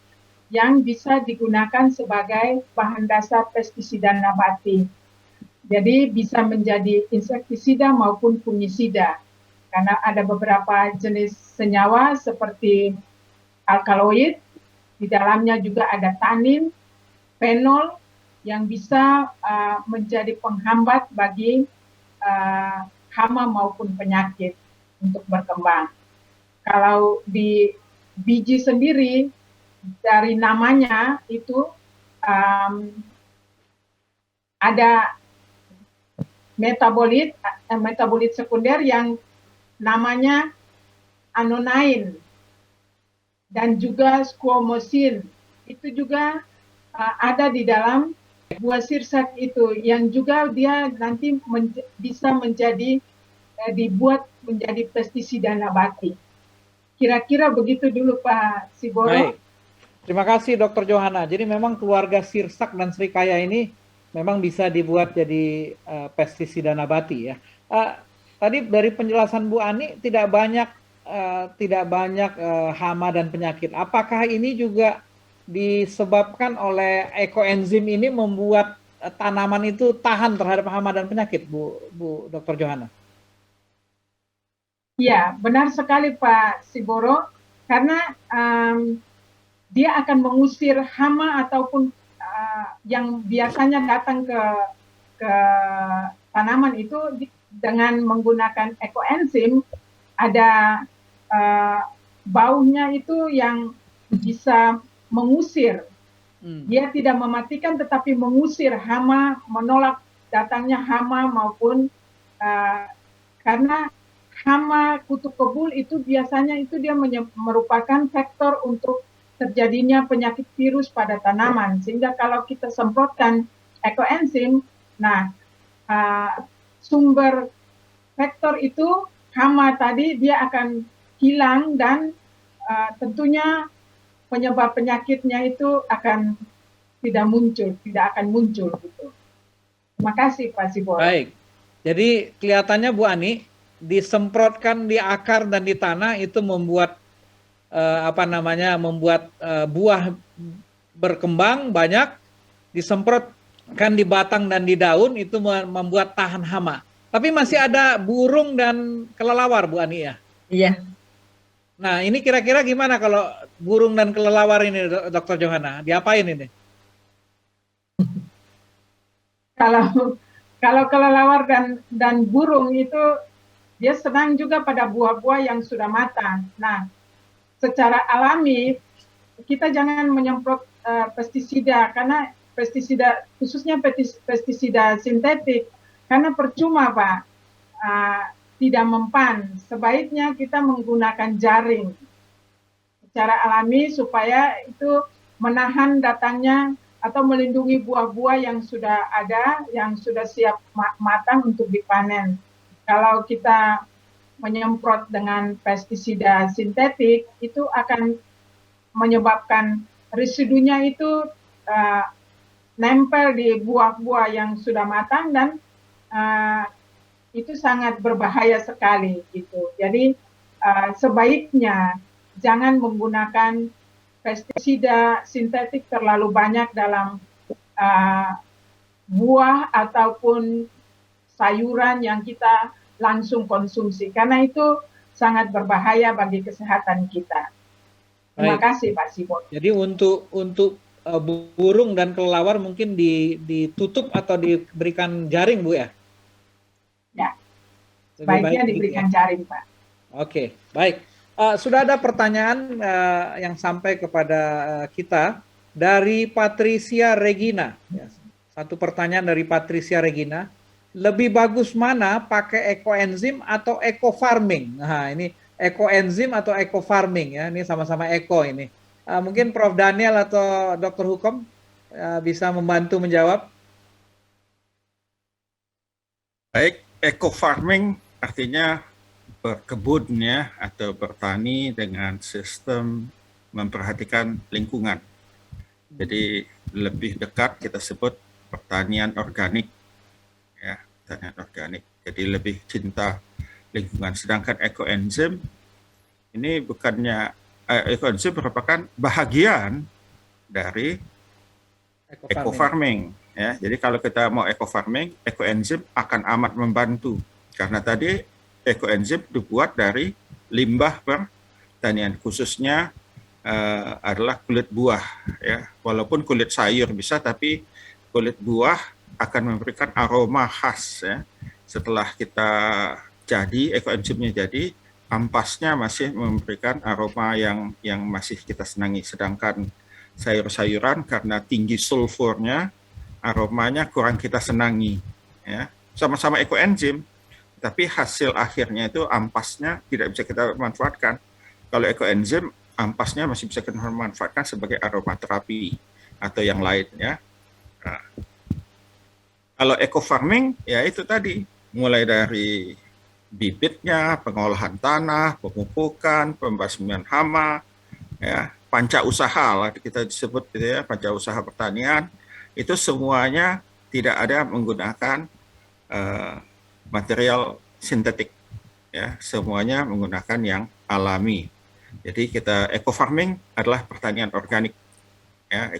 yang bisa digunakan sebagai bahan dasar pestisida nabati. Jadi bisa menjadi insektisida maupun fungisida, karena ada beberapa jenis senyawa seperti alkaloid, di dalamnya juga ada tanin, fenol, yang bisa menjadi penghambat bagi hama maupun penyakit untuk berkembang. Kalau di biji sendiri, dari namanya itu ada metabolit sekunder yang namanya anonain dan juga squamosin. Itu juga ada di dalam buah sirsak itu, yang juga dia nanti bisa menjadi dibuat menjadi pestisida nabati. Kira-kira begitu dulu Pak Siboro. Baik. Terima kasih Dr. Johanna. Jadi memang keluarga sirsak dan serikaya ini memang bisa dibuat jadi pestisida nabati ya. Tadi dari penjelasan Bu Ani tidak banyak hama dan penyakit. Apakah ini juga disebabkan oleh ekoenzim ini membuat tanaman itu tahan terhadap hama dan penyakit, Bu Dr. Johanna? Ya, benar sekali Pak Siboro, karena dia akan mengusir hama ataupun yang biasanya datang ke tanaman itu dengan menggunakan ekoenzim. Ada baunya itu yang bisa mengusir. Dia tidak mematikan tetapi mengusir hama, menolak datangnya hama maupun karena hama kutu kebul itu biasanya itu dia merupakan faktor untuk terjadinya penyakit virus pada tanaman, sehingga kalau kita semprotkan ekoenzim, nah sumber faktor itu hama tadi dia akan hilang dan tentunya penyebab penyakitnya itu tidak akan muncul gitu. Terima kasih Pak Sibol. Baik. Jadi kelihatannya Bu Ani disemprotkan di akar dan di tanah itu membuat membuat buah berkembang banyak, disemprotkan di batang dan di daun itu membuat tahan hama. Tapi masih ada burung dan kelelawar Bu Ani ya? Iya. Nah ini kira-kira gimana kalau burung dan kelelawar ini Dr. Johana? Diapain ini? Kalau kelelawar dan burung itu dia senang juga pada buah-buah yang sudah matang. Nah, secara alami kita jangan menyemprot pestisida karena pestisida khususnya pestisida sintetik karena percuma Pak, tidak mempan. Sebaiknya kita menggunakan jaring secara alami supaya itu menahan datangnya atau melindungi buah-buah yang sudah ada, yang sudah siap matang untuk dipanen. Kalau kita menyemprot dengan pestisida sintetik, itu akan menyebabkan residunya itu nempel di buah-buah yang sudah matang dan itu sangat berbahaya sekali gitu. Jadi sebaiknya jangan menggunakan pestisida sintetik terlalu banyak dalam buah ataupun sayuran yang kita langsung konsumsi karena itu sangat berbahaya bagi kesehatan kita. Terima kasih Pak Sibol. Jadi untuk burung dan kelelawar mungkin ditutup atau diberikan jaring Bu ya? Ya, sebaiknya diberikan jaring Pak. Oke, baik. Sudah ada pertanyaan yang sampai kepada kita dari Patricia Regina. Ya, satu pertanyaan dari Patricia Regina. Lebih bagus mana pakai ekoenzim atau eco farming? Nah, ini ekoenzim atau eco farming ya. Ini sama-sama eco ini. Mungkin Prof Daniel atau Dr. Hukom bisa membantu menjawab. Baik, eco farming artinya berkebun ya atau bertani dengan sistem memperhatikan lingkungan. Jadi lebih dekat kita sebut pertanian organik ya, pertanian organik. Jadi lebih cinta lingkungan. Sedangkan ekoenzim ini bukannya ekoenzim merupakan bahagian dari eco farming ya. Jadi kalau kita mau eco farming, ekoenzim akan amat membantu karena tadi ekoenzim dibuat dari limbah pertanian, khususnya adalah kulit buah ya. Walaupun kulit sayur bisa, tapi kulit buah akan memberikan aroma khas ya. Setelah kita jadi ekoenzimnya jadi, ampasnya masih memberikan aroma yang masih kita senangi. Sedangkan sayur-sayuran karena tinggi sulfurnya, aromanya kurang kita senangi ya. Sama-sama ekoenzim, tapi hasil akhirnya itu ampasnya tidak bisa kita manfaatkan. Kalau ekoenzim, ampasnya masih bisa kita manfaatkan sebagai aromaterapi atau yang lain ya. Nah, kalau eco farming ya itu tadi mulai dari bibitnya, pengolahan tanah, pemupukan, pembasmian hama, ya, panca usaha lah kita disebut gitu ya, panca usaha pertanian itu semuanya tidak ada menggunakan material sintetik ya, semuanya menggunakan yang alami. Jadi kita eco farming adalah pertanian organik ya,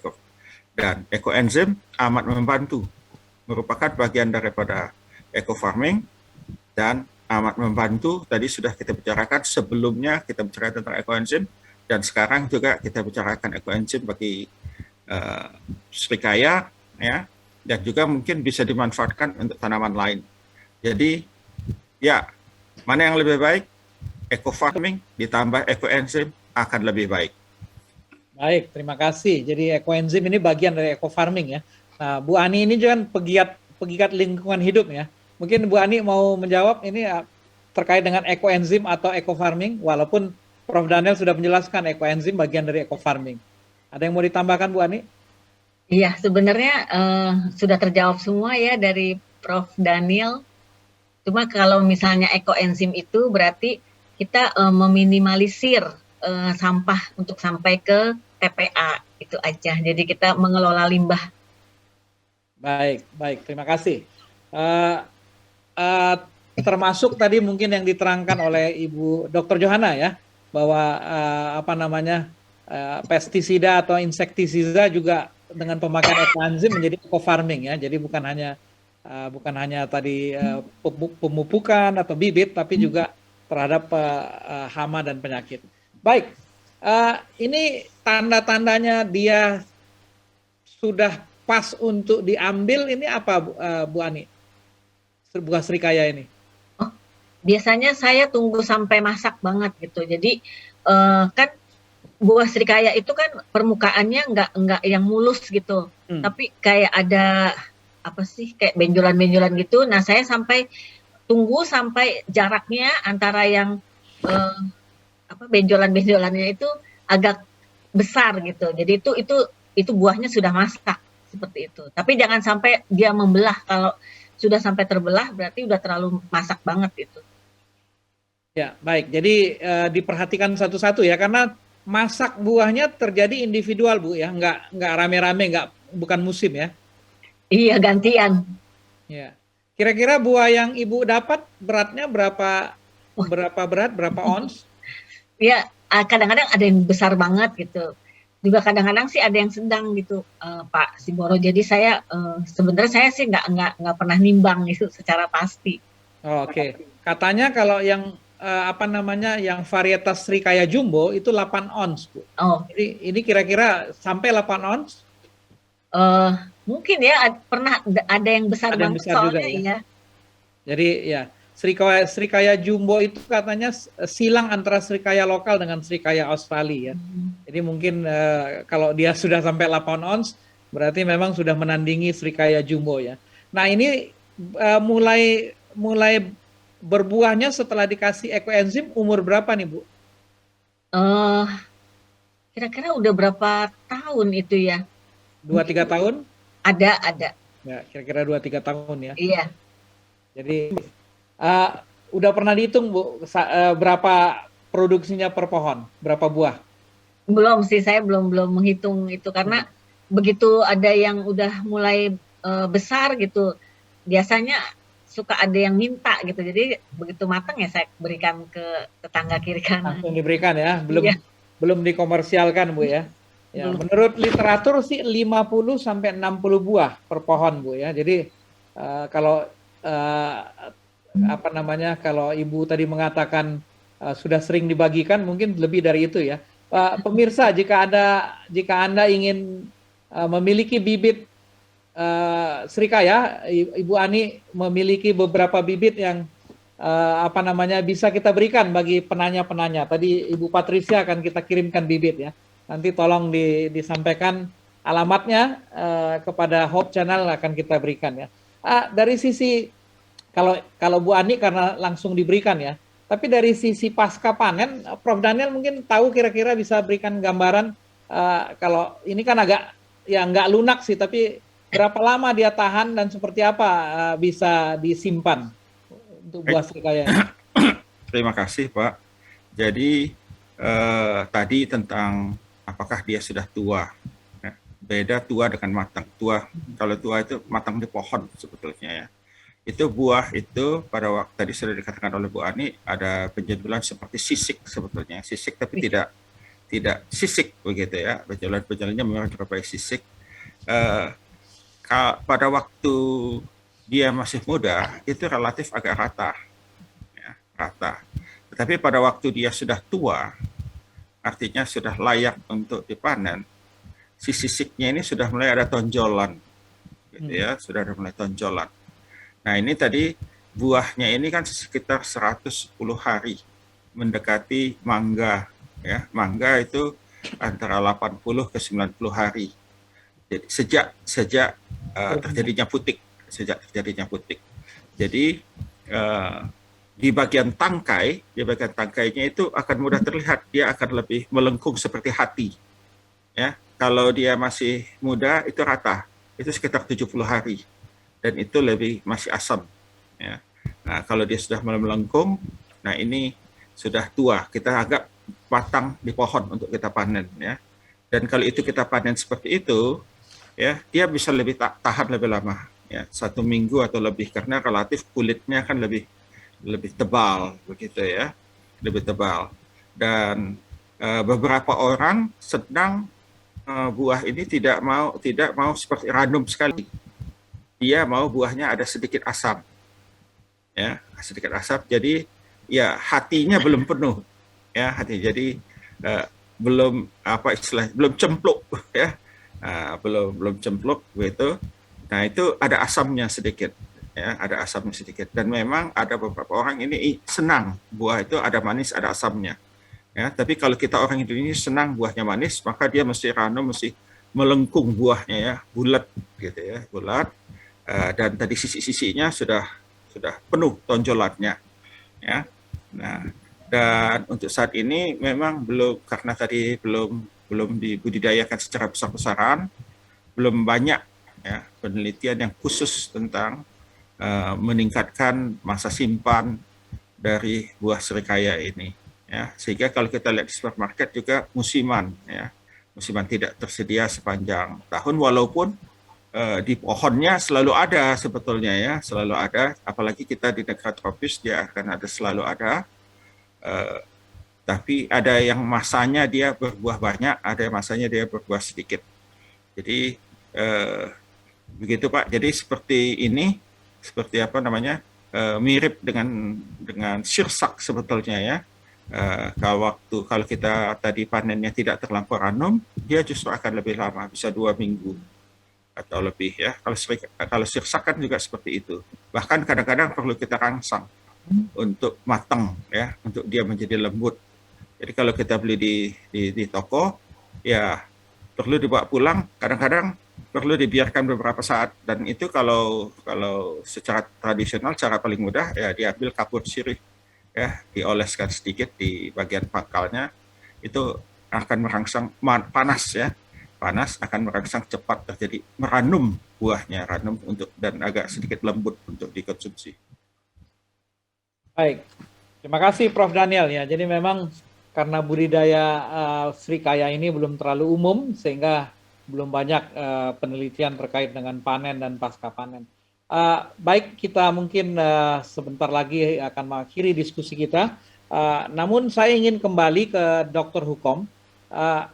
dan ekoenzim amat membantu, merupakan bagian daripada eco farming dan amat membantu. Tadi sudah kita bicarakan sebelumnya, kita bicara tentang ekoenzim dan sekarang juga kita bicarakan ekoenzim bagi serikaya ya, dan juga mungkin bisa dimanfaatkan untuk tanaman lain. Jadi ya, mana yang lebih baik? Eco farming ditambah ekoenzim akan lebih baik. Baik, terima kasih. Jadi ekoenzim ini bagian dari eco farming ya. Nah, Bu Ani ini juga pegiat lingkungan hidup ya. Mungkin Bu Ani mau menjawab ini terkait dengan ekoenzim atau eco farming, walaupun Prof Daniel sudah menjelaskan ekoenzim bagian dari eco farming. Ada yang mau ditambahkan Bu Ani? Iya, sebenarnya sudah terjawab semua ya dari Prof Daniel. Cuma kalau misalnya ekoenzim itu berarti kita meminimalisir sampah untuk sampai ke TPA, itu aja. Jadi kita mengelola limbah. Baik, baik, terima kasih. Termasuk tadi mungkin yang diterangkan oleh Ibu Dr. Johanna ya, bahwa pestisida atau insektisida juga dengan pemakaian ekoenzim menjadi eco-farming ya. Jadi bukan hanya tadi pemupukan atau bibit, tapi juga terhadap hama dan penyakit. Baik, ini tanda-tandanya dia sudah pas untuk diambil, ini apa Bu Ani? Buah serikaya ini? Oh, biasanya saya tunggu sampai masak banget gitu. Jadi kan buah serikaya itu kan permukaannya nggak yang mulus gitu, tapi kayak ada apa sih, kayak benjolan-benjolan gitu. Nah, saya tunggu sampai jaraknya antara yang benjolan-benjolannya itu agak besar gitu. Jadi itu buahnya sudah masak seperti itu. Tapi jangan sampai dia membelah. Kalau sudah sampai terbelah berarti udah terlalu masak banget itu. Ya, baik. Jadi diperhatikan satu-satu ya, karena masak buahnya terjadi individual Bu ya, nggak rame-rame, bukan musim ya. Iya, gantian. Ya. Kira-kira buah yang Ibu dapat beratnya berapa berat, berapa ons? Ya, kadang-kadang ada yang besar banget gitu. Juga kadang-kadang sih ada yang sedang gitu, Pak Siboro. Jadi saya sebenarnya saya sih nggak pernah nimbang gitu secara pasti. Oh, oke. Katanya kalau yang yang varietas serikaya jumbo itu 8 ons, Bu. Oh. Jadi ini kira-kira sampai 8 ons? Mungkin ya, pernah ada yang besar ada banget yang besar soalnya juga, ya. Jadi ya, serikaya jumbo itu katanya silang antara serikaya lokal dengan serikaya Australia ya. Jadi mungkin kalau dia sudah sampai 8 ons, berarti memang sudah menandingi serikaya jumbo ya. Nah, ini mulai berbuahnya setelah dikasih ekoenzim umur berapa nih, Bu? Kira-kira udah berapa tahun itu ya? 2-3 tahun? Ada. Ya, kira-kira 2-3 tahun ya. Iya. Jadi udah pernah dihitung Bu berapa produksinya per pohon, berapa buah? Belum sih, saya belum menghitung itu karena begitu ada yang udah mulai besar gitu, biasanya suka ada yang minta gitu. Jadi begitu matang ya saya berikan ke tetangga kiri kanan. Langsung diberikan ya, belum dikomersialkan Bu ya. Ya, menurut literatur sih 50 sampai 60 buah per pohon Bu ya. Jadi kalau kalau Ibu tadi mengatakan sudah sering dibagikan, mungkin lebih dari itu ya. Pemirsa, jika Anda ingin memiliki bibit serikaya, Ibu Ani memiliki beberapa bibit yang bisa kita berikan bagi penanya-penanya. Tadi Ibu Patricia akan kita kirimkan bibit ya. Nanti tolong disampaikan alamatnya kepada Hope Channel, akan kita berikan ya. Dari sisi kalau Bu Ani karena langsung diberikan ya, tapi dari sisi pasca panen, Prof Daniel mungkin tahu kira-kira bisa berikan gambaran kalau ini kan agak ya nggak lunak sih, tapi berapa lama dia tahan dan seperti apa bisa disimpan untuk buah serikaya ini? Terima kasih Pak. Jadi tadi tentang apakah dia sudah tua. Beda tua dengan matang. Kalau tua itu matang di pohon sebetulnya ya. Itu buah itu pada waktu tadi sudah dikatakan oleh Bu Ani ada benjolan seperti sisik sebetulnya. Sisik tapi tidak sisik begitu ya. Benjolan-benjolannya memang berupa sisik. Pada waktu dia masih muda itu relatif agak rata. Ya, rata. Tetapi pada waktu dia sudah tua, artinya sudah layak untuk dipanen, si sisiknya ini sudah mulai ada tonjolan, gitu ya, sudah ada mulai tonjolan. Nah ini tadi buahnya ini kan sekitar 110 hari mendekati mangga, ya, mangga itu antara 80 ke 90 hari. Jadi sejak terjadinya putik, Jadi di bagian tangkainya itu akan mudah terlihat, dia akan lebih melengkung seperti hati. Ya, kalau dia masih muda itu rata, itu sekitar 70 hari dan itu masih asam. Ya. Nah, kalau dia sudah melengkung, nah ini sudah tua. Kita anggap batang di pohon untuk kita panen ya. Dan kalau itu kita panen seperti itu, ya dia bisa lebih tahan lebih lama, ya 1 minggu atau lebih karena relatif kulitnya kan lebih tebal begitu ya, lebih tebal. Dan beberapa orang sedang buah ini tidak mau seperti random sekali. Dia mau buahnya ada sedikit asam, ya sedikit asam. Jadi ya hatinya belum penuh, ya hati. Jadi belum apa istilah belum cempluk ya, belum cempluk begitu. Nah itu ada asamnya sedikit, ya ada asamnya sedikit. Dan memang ada beberapa orang ini senang buah itu ada manis ada asamnya. Ya, tapi kalau kita orang Indonesia senang buahnya manis, maka dia mesti mesti melengkung buahnya ya, bulat gitu ya, bulat. Dan tadi sisi-sisinya sudah penuh tonjolannya ya. Nah, dan untuk saat ini memang belum, karena tadi belum dibudidayakan secara besar-besaran, belum banyak ya penelitian yang khusus tentang meningkatkan masa simpan dari buah serikaya ini. Ya, sehingga kalau kita lihat di supermarket juga musiman tidak tersedia sepanjang tahun, walaupun di pohonnya selalu ada sebetulnya ya, selalu ada, apalagi kita di negara tropis dia akan ada selalu ada, tapi ada yang masanya dia berbuah banyak, ada yang masanya dia berbuah sedikit. Jadi begitu Pak, jadi seperti ini, seperti apa namanya, mirip dengan sirsak sebetulnya ya. Kalau kita tadi panennya tidak terlampau random, dia justru akan lebih lama, bisa 2 minggu atau lebih ya. Kalau sirsak kan juga seperti itu. Bahkan kadang-kadang perlu kita rangsang untuk matang ya, untuk dia menjadi lembut. Jadi kalau kita beli di toko, ya perlu dibawa pulang. Kadang-kadang perlu dibiarkan beberapa saat. Dan itu kalau secara tradisional, cara paling mudah ya diambil kapur sirih. Ya, dioleskan sedikit di bagian pangkalnya, itu akan merangsang panas ya, panas akan merangsang cepat terjadi meranum buahnya, ranum dan agak sedikit lembut untuk dikonsumsi. Baik, terima kasih Prof. Daniel ya. Jadi memang karena budidaya serikaya ini belum terlalu umum sehingga belum banyak penelitian terkait dengan panen dan pasca panen. Baik, kita mungkin sebentar lagi akan mengakhiri diskusi kita. Namun saya ingin kembali ke Dr. Hukom.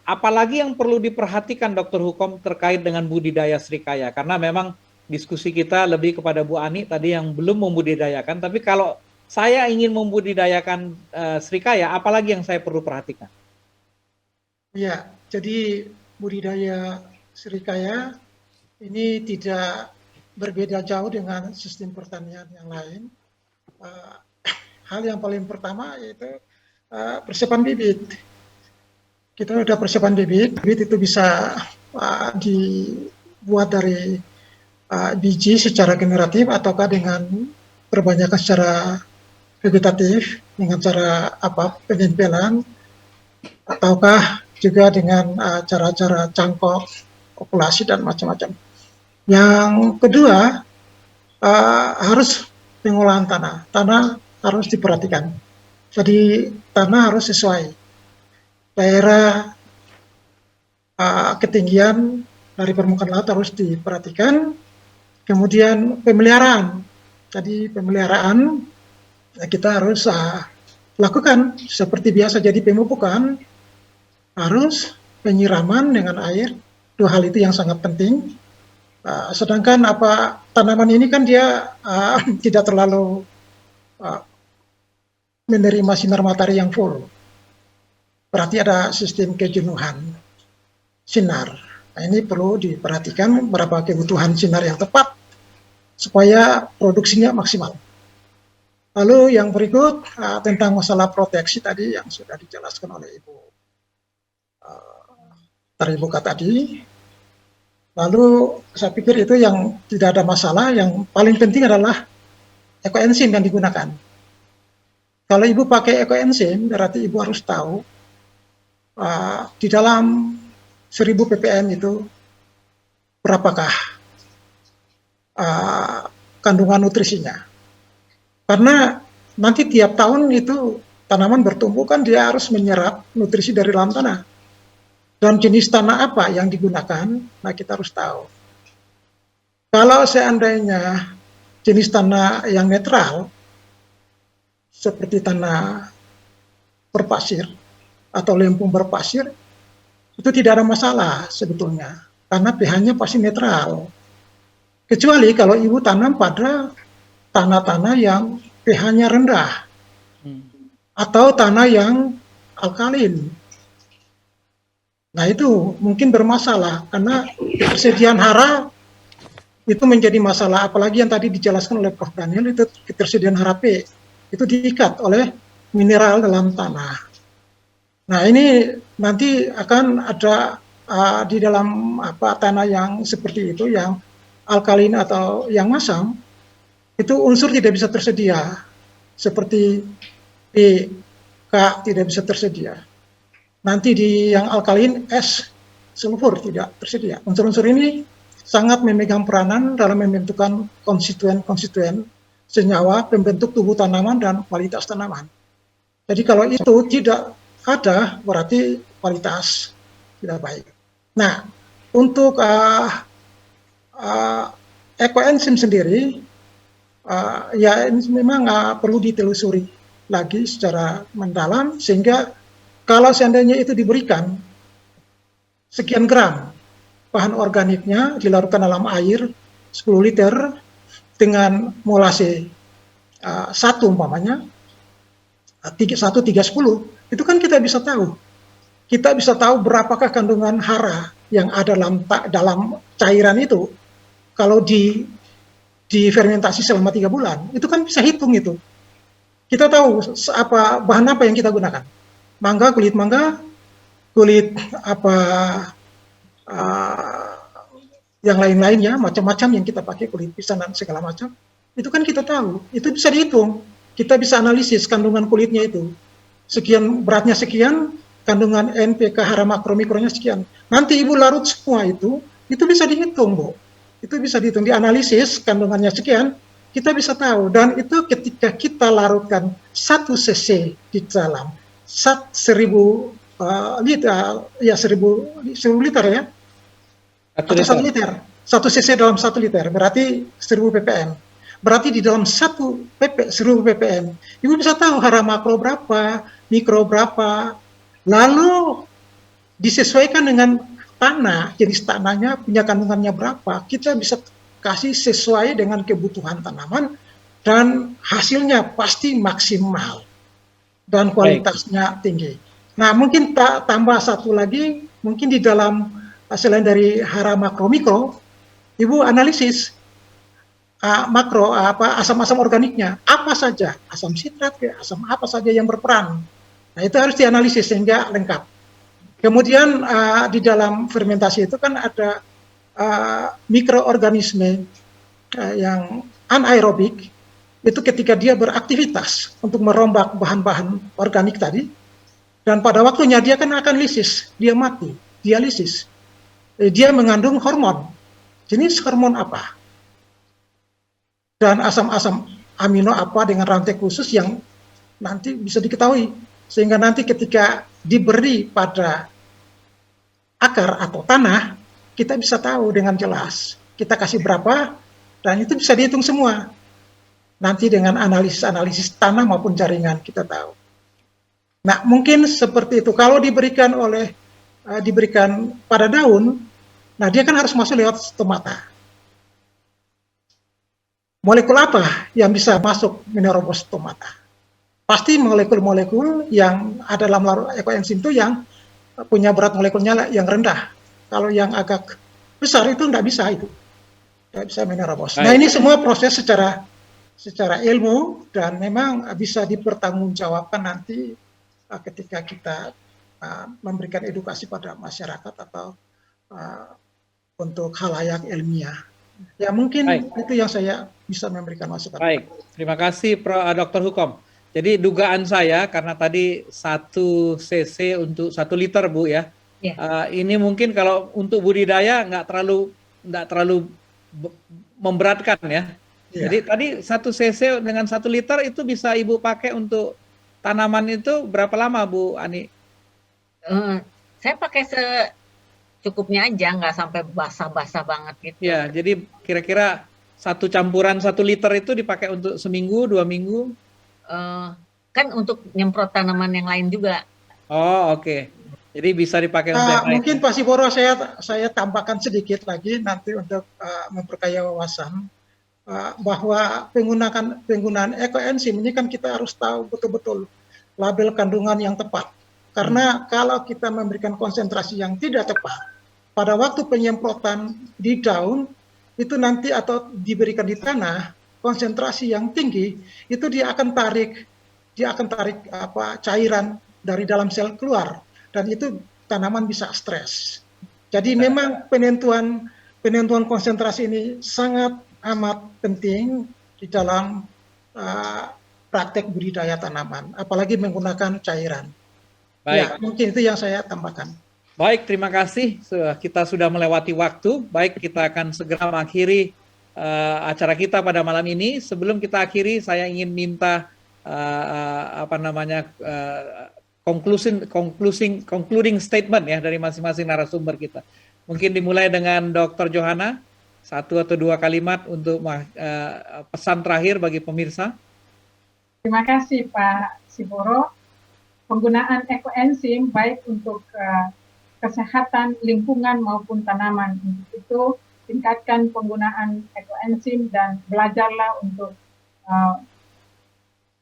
Apalagi yang perlu diperhatikan Dr. Hukom terkait dengan budidaya serikaya? Karena memang diskusi kita lebih kepada Bu Ani tadi yang belum membudidayakan. Tapi kalau saya ingin membudidayakan serikaya, apalagi yang saya perlu perhatikan? Ya, jadi budidaya serikaya ini tidak berbeda jauh dengan sistem pertanian yang lain. Hal yang paling pertama yaitu persiapan bibit. Kita sudah persiapan bibit itu bisa dibuat dari biji secara generatif ataukah dengan perbanyakan secara vegetatif dengan cara penyempelan, ataukah juga dengan cara-cara cangkok, populasi dan macam-macam. Yang kedua, harus pengolahan tanah. Tanah harus diperhatikan. Jadi tanah harus sesuai. Daerah ketinggian dari permukaan laut harus diperhatikan. Kemudian pemeliharaan. Jadi pemeliharaan kita harus lakukan seperti biasa. Jadi pemupukan harus penyiraman dengan air. 2 hal itu yang sangat penting. Sedangkan tanaman ini kan dia tidak terlalu menerima sinar matahari yang full. Berarti ada sistem kejenuhan sinar. Nah, ini perlu diperhatikan berapa kebutuhan sinar yang tepat supaya produksinya maksimal. Lalu yang berikut tentang masalah proteksi tadi yang sudah dijelaskan oleh Ibu Taribuka tadi. Lalu saya pikir itu yang tidak ada masalah, yang paling penting adalah ekoenzim yang digunakan. Kalau Ibu pakai ekoenzim, berarti Ibu harus tahu di dalam 1000 ppm itu berapakah kandungan nutrisinya. Karena nanti tiap tahun itu tanaman bertumbuh kan dia harus menyerap nutrisi dari dalam tanah. Dan jenis tanah apa yang digunakan, nah kita harus tahu. Kalau seandainya jenis tanah yang netral, seperti tanah berpasir atau lempung berpasir, itu tidak ada masalah sebetulnya, karena pH-nya pasti netral. Kecuali kalau ibu tanam pada tanah-tanah yang pH-nya rendah, atau tanah yang alkalin. Nah itu mungkin bermasalah, karena ketersediaan hara itu menjadi masalah, apalagi yang tadi dijelaskan oleh Prof. Daniel, itu ketersediaan hara P, itu diikat oleh mineral dalam tanah. Nah ini nanti akan ada di dalam tanah yang seperti itu, yang alkalin atau yang masam, itu unsur tidak bisa tersedia, seperti P, K tidak bisa tersedia. Nanti di yang alkalin, S, sulfur tidak tersedia. Unsur-unsur ini sangat memegang peranan dalam membentukkan konstituen-konstituen senyawa pembentuk tubuh tanaman dan kualitas tanaman. Jadi kalau itu tidak ada, berarti kualitas tidak baik. Nah, untuk ekoenzim sendiri, ya ini memang perlu ditelusuri lagi secara mendalam, sehingga kalau seandainya itu diberikan sekian gram bahan organiknya dilarutkan dalam air 10 liter dengan molase 1 umpamanya 1:3:10, itu kan kita bisa tahu. Kita bisa tahu berapakah kandungan hara yang ada dalam cairan itu kalau difermentasi selama 3 bulan. Itu kan bisa hitung itu. Kita tahu bahan apa yang kita gunakan. Mangga, kulit yang lain-lainnya, macam-macam yang kita pakai, kulit pisang dan segala macam. Itu kan kita tahu. Itu bisa dihitung. Kita bisa analisis kandungan kulitnya itu. Sekian, beratnya sekian, kandungan NPK hara makro mikronya sekian. Nanti ibu larut semua itu bisa dihitung, Bu. Itu bisa dihitung, dianalisis kandungannya sekian, kita bisa tahu. Dan itu ketika kita larutkan 1 cc di dalam 1000 liter, ya 1000 liter ya, atau 1 liter. 1 cc dalam 1 liter, berarti 1000 ppm. Berarti di dalam 1000 ppm, ibu bisa tahu hara makro berapa, mikro berapa, lalu disesuaikan dengan tanah, jenis tanahnya, punya kandungannya berapa, kita bisa kasih sesuai dengan kebutuhan tanaman, dan hasilnya pasti maksimal, dan kualitasnya tinggi. Nah, mungkin tambah satu lagi, mungkin di dalam selain dari hara makro mikro, ibu analisis makro asam-asam organiknya apa saja, asam sitrat, asam apa saja yang berperan. Nah, itu harus dianalisis sehingga lengkap. Kemudian di dalam fermentasi itu kan ada mikroorganisme yang anaerobik, itu ketika dia beraktivitas untuk merombak bahan-bahan organik tadi, dan pada waktunya dia kan akan lisis, dia mati, dialisis. Dia mengandung hormon. Jenis hormon apa? Dan asam-asam amino apa dengan rantai khusus yang nanti bisa diketahui. Sehingga nanti ketika diberi pada akar atau tanah, kita bisa tahu dengan jelas. Kita kasih berapa, dan itu bisa dihitung semua. Nanti dengan analisis tanah maupun jaringan kita tahu. Nah, mungkin seperti itu. Kalau diberikan pada daun, nah dia kan harus masuk lewat stomata. Molekul apa yang bisa masuk menerobos stomata? Pasti molekul-molekul yang ada dalam ekoenzim itu yang punya berat molekulnya yang rendah. Kalau yang agak besar itu nggak bisa itu. Nggak bisa menerobos. Nah, ini semua proses secara ilmu, dan memang bisa dipertanggungjawabkan nanti ketika kita memberikan edukasi pada masyarakat atau untuk halayak ilmiah. Ya mungkin itu yang saya bisa memberikan masukan. Baik, terima kasih Dr. Hukom. Jadi dugaan saya, karena tadi 1 cc untuk 1 liter Bu ya, ini mungkin kalau untuk budidaya nggak terlalu memberatkan ya. Jadi tadi 1 cc dengan 1 liter itu bisa Ibu pakai untuk tanaman itu berapa lama Bu Ani? Saya pakai secukupnya aja, nggak sampai basah-basah banget gitu. Ya, jadi kira-kira satu campuran 1 liter itu dipakai untuk seminggu, 2 minggu? Kan untuk nyemprot tanaman yang lain juga. Oh, oke. Jadi bisa dipakai untuk yang lain. Mungkin Pak Siboro saya tambahkan sedikit lagi nanti untuk memperkaya wawasan bahwa penggunaan ekoenzim ini kan kita harus tahu betul-betul label kandungan yang tepat. Karena kalau kita memberikan konsentrasi yang tidak tepat pada waktu penyemprotan di daun itu nanti atau diberikan di tanah konsentrasi yang tinggi itu dia akan tarik cairan dari dalam sel keluar dan itu tanaman bisa stres. Jadi memang penentuan konsentrasi ini sangat amat penting di dalam praktek budidaya tanaman, apalagi menggunakan cairan. Baik. Ya, mungkin itu yang saya tambahkan. Baik, terima kasih. Kita sudah melewati waktu. Baik, kita akan segera mengakhiri acara kita pada malam ini. Sebelum kita akhiri, saya ingin minta concluding statement ya dari masing-masing narasumber kita. Mungkin dimulai dengan Dr. Johana, 1 atau 2 kalimat untuk pesan terakhir bagi pemirsa. Terima kasih Pak Siboro. Penggunaan ekoenzim baik untuk kesehatan lingkungan maupun tanaman. Untuk itu tingkatkan penggunaan ekoenzim dan belajarlah untuk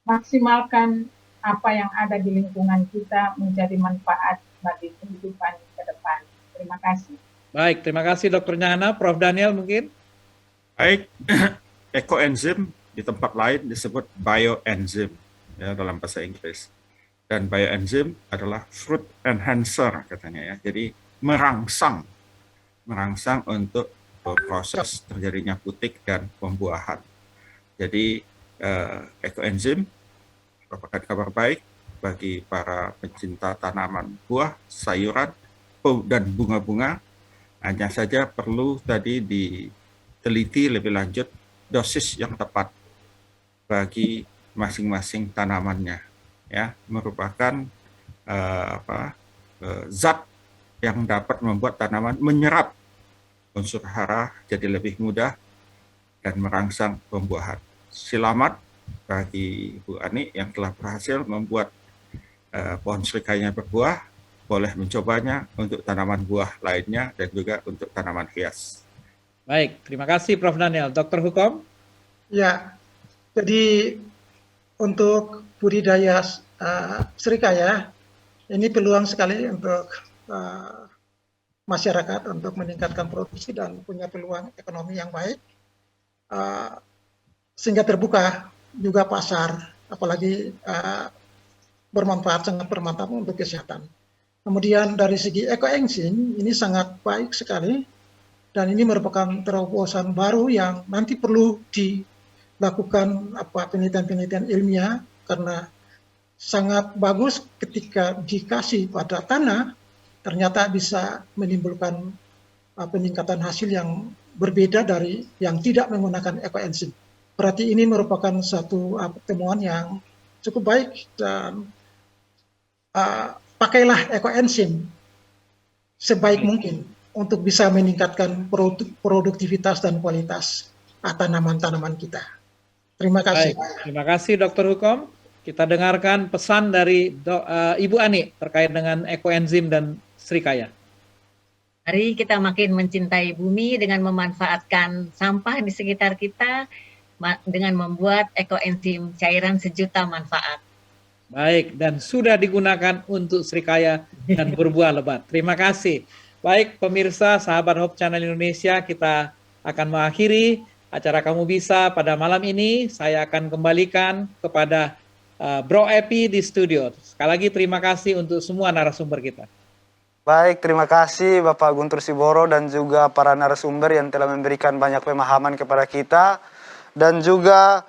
maksimalkan apa yang ada di lingkungan kita menjadi manfaat bagi kehidupan ke depan. Terima kasih. Baik, terima kasih Dr. Johana. Prof. Daniel mungkin? Baik, ekoenzim di tempat lain disebut bioenzim ya dalam bahasa Inggris. Dan bioenzim adalah fruit enhancer katanya ya. Jadi merangsang untuk proses terjadinya putik dan pembuahan. Jadi ekoenzim merupakan kabar baik bagi para pencinta tanaman buah, sayuran, dan bunga-bunga. Hanya saja perlu tadi diteliti lebih lanjut dosis yang tepat bagi masing-masing tanamannya. Ya, merupakan zat yang dapat membuat tanaman menyerap unsur hara jadi lebih mudah dan merangsang pembuahan. Selamat bagi Bu Ani yang telah berhasil membuat pohon serikaya berbuah, boleh mencobanya untuk tanaman buah lainnya dan juga untuk tanaman hias. Baik, terima kasih Prof. Daniel. Dr. Hukom? Ya, jadi untuk budidaya serikaya ini peluang sekali untuk masyarakat untuk meningkatkan produksi dan punya peluang ekonomi yang baik sehingga terbuka juga pasar, apalagi sangat bermanfaat untuk kesehatan. Kemudian dari segi ekoenzim ini sangat baik sekali dan ini merupakan terobosan baru yang nanti perlu dilakukan penelitian-penelitian ilmiah karena sangat bagus ketika dikasih pada tanah ternyata bisa menimbulkan peningkatan hasil yang berbeda dari yang tidak menggunakan ekoenzim. Berarti ini merupakan satu temuan yang cukup baik dan pakailah ekoenzim sebaik mungkin untuk bisa meningkatkan produktivitas dan kualitas tanaman-tanaman kita. Terima kasih. Baik, terima kasih Dr. Hukom. Kita dengarkan pesan dari Ibu Ani terkait dengan ekoenzim dan serikaya. Mari kita makin mencintai bumi dengan memanfaatkan sampah di sekitar kita dengan membuat ekoenzim cairan sejuta manfaat. Baik, dan sudah digunakan untuk serikaya dan berbuah lebat. Terima kasih. Baik pemirsa, sahabat Hope Channel Indonesia, kita akan mengakhiri acara Kamu Bisa pada malam ini. Saya akan kembalikan kepada Bro Epi di studio. Sekali lagi terima kasih untuk semua narasumber kita. Baik, terima kasih Bapak Guntur Siboro dan juga para narasumber yang telah memberikan banyak pemahaman kepada kita. Dan juga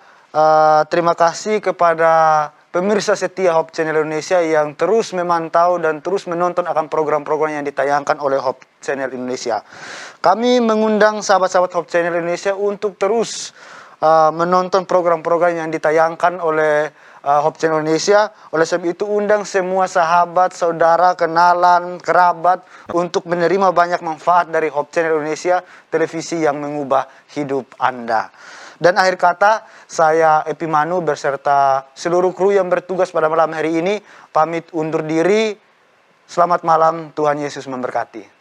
terima kasih kepada pemirsa setia Hope Channel Indonesia yang terus memantau dan terus menonton akan program-program yang ditayangkan oleh Hope Channel Indonesia. Kami mengundang sahabat-sahabat Hope Channel Indonesia untuk terus menonton program-program yang ditayangkan oleh Hope Channel Indonesia. Oleh sebab itu undang semua sahabat, saudara, kenalan, kerabat untuk menerima banyak manfaat dari Hope Channel Indonesia, televisi yang mengubah hidup Anda. Dan akhir kata, saya Epimanu beserta seluruh kru yang bertugas pada malam hari ini pamit undur diri. Selamat malam, Tuhan Yesus memberkati.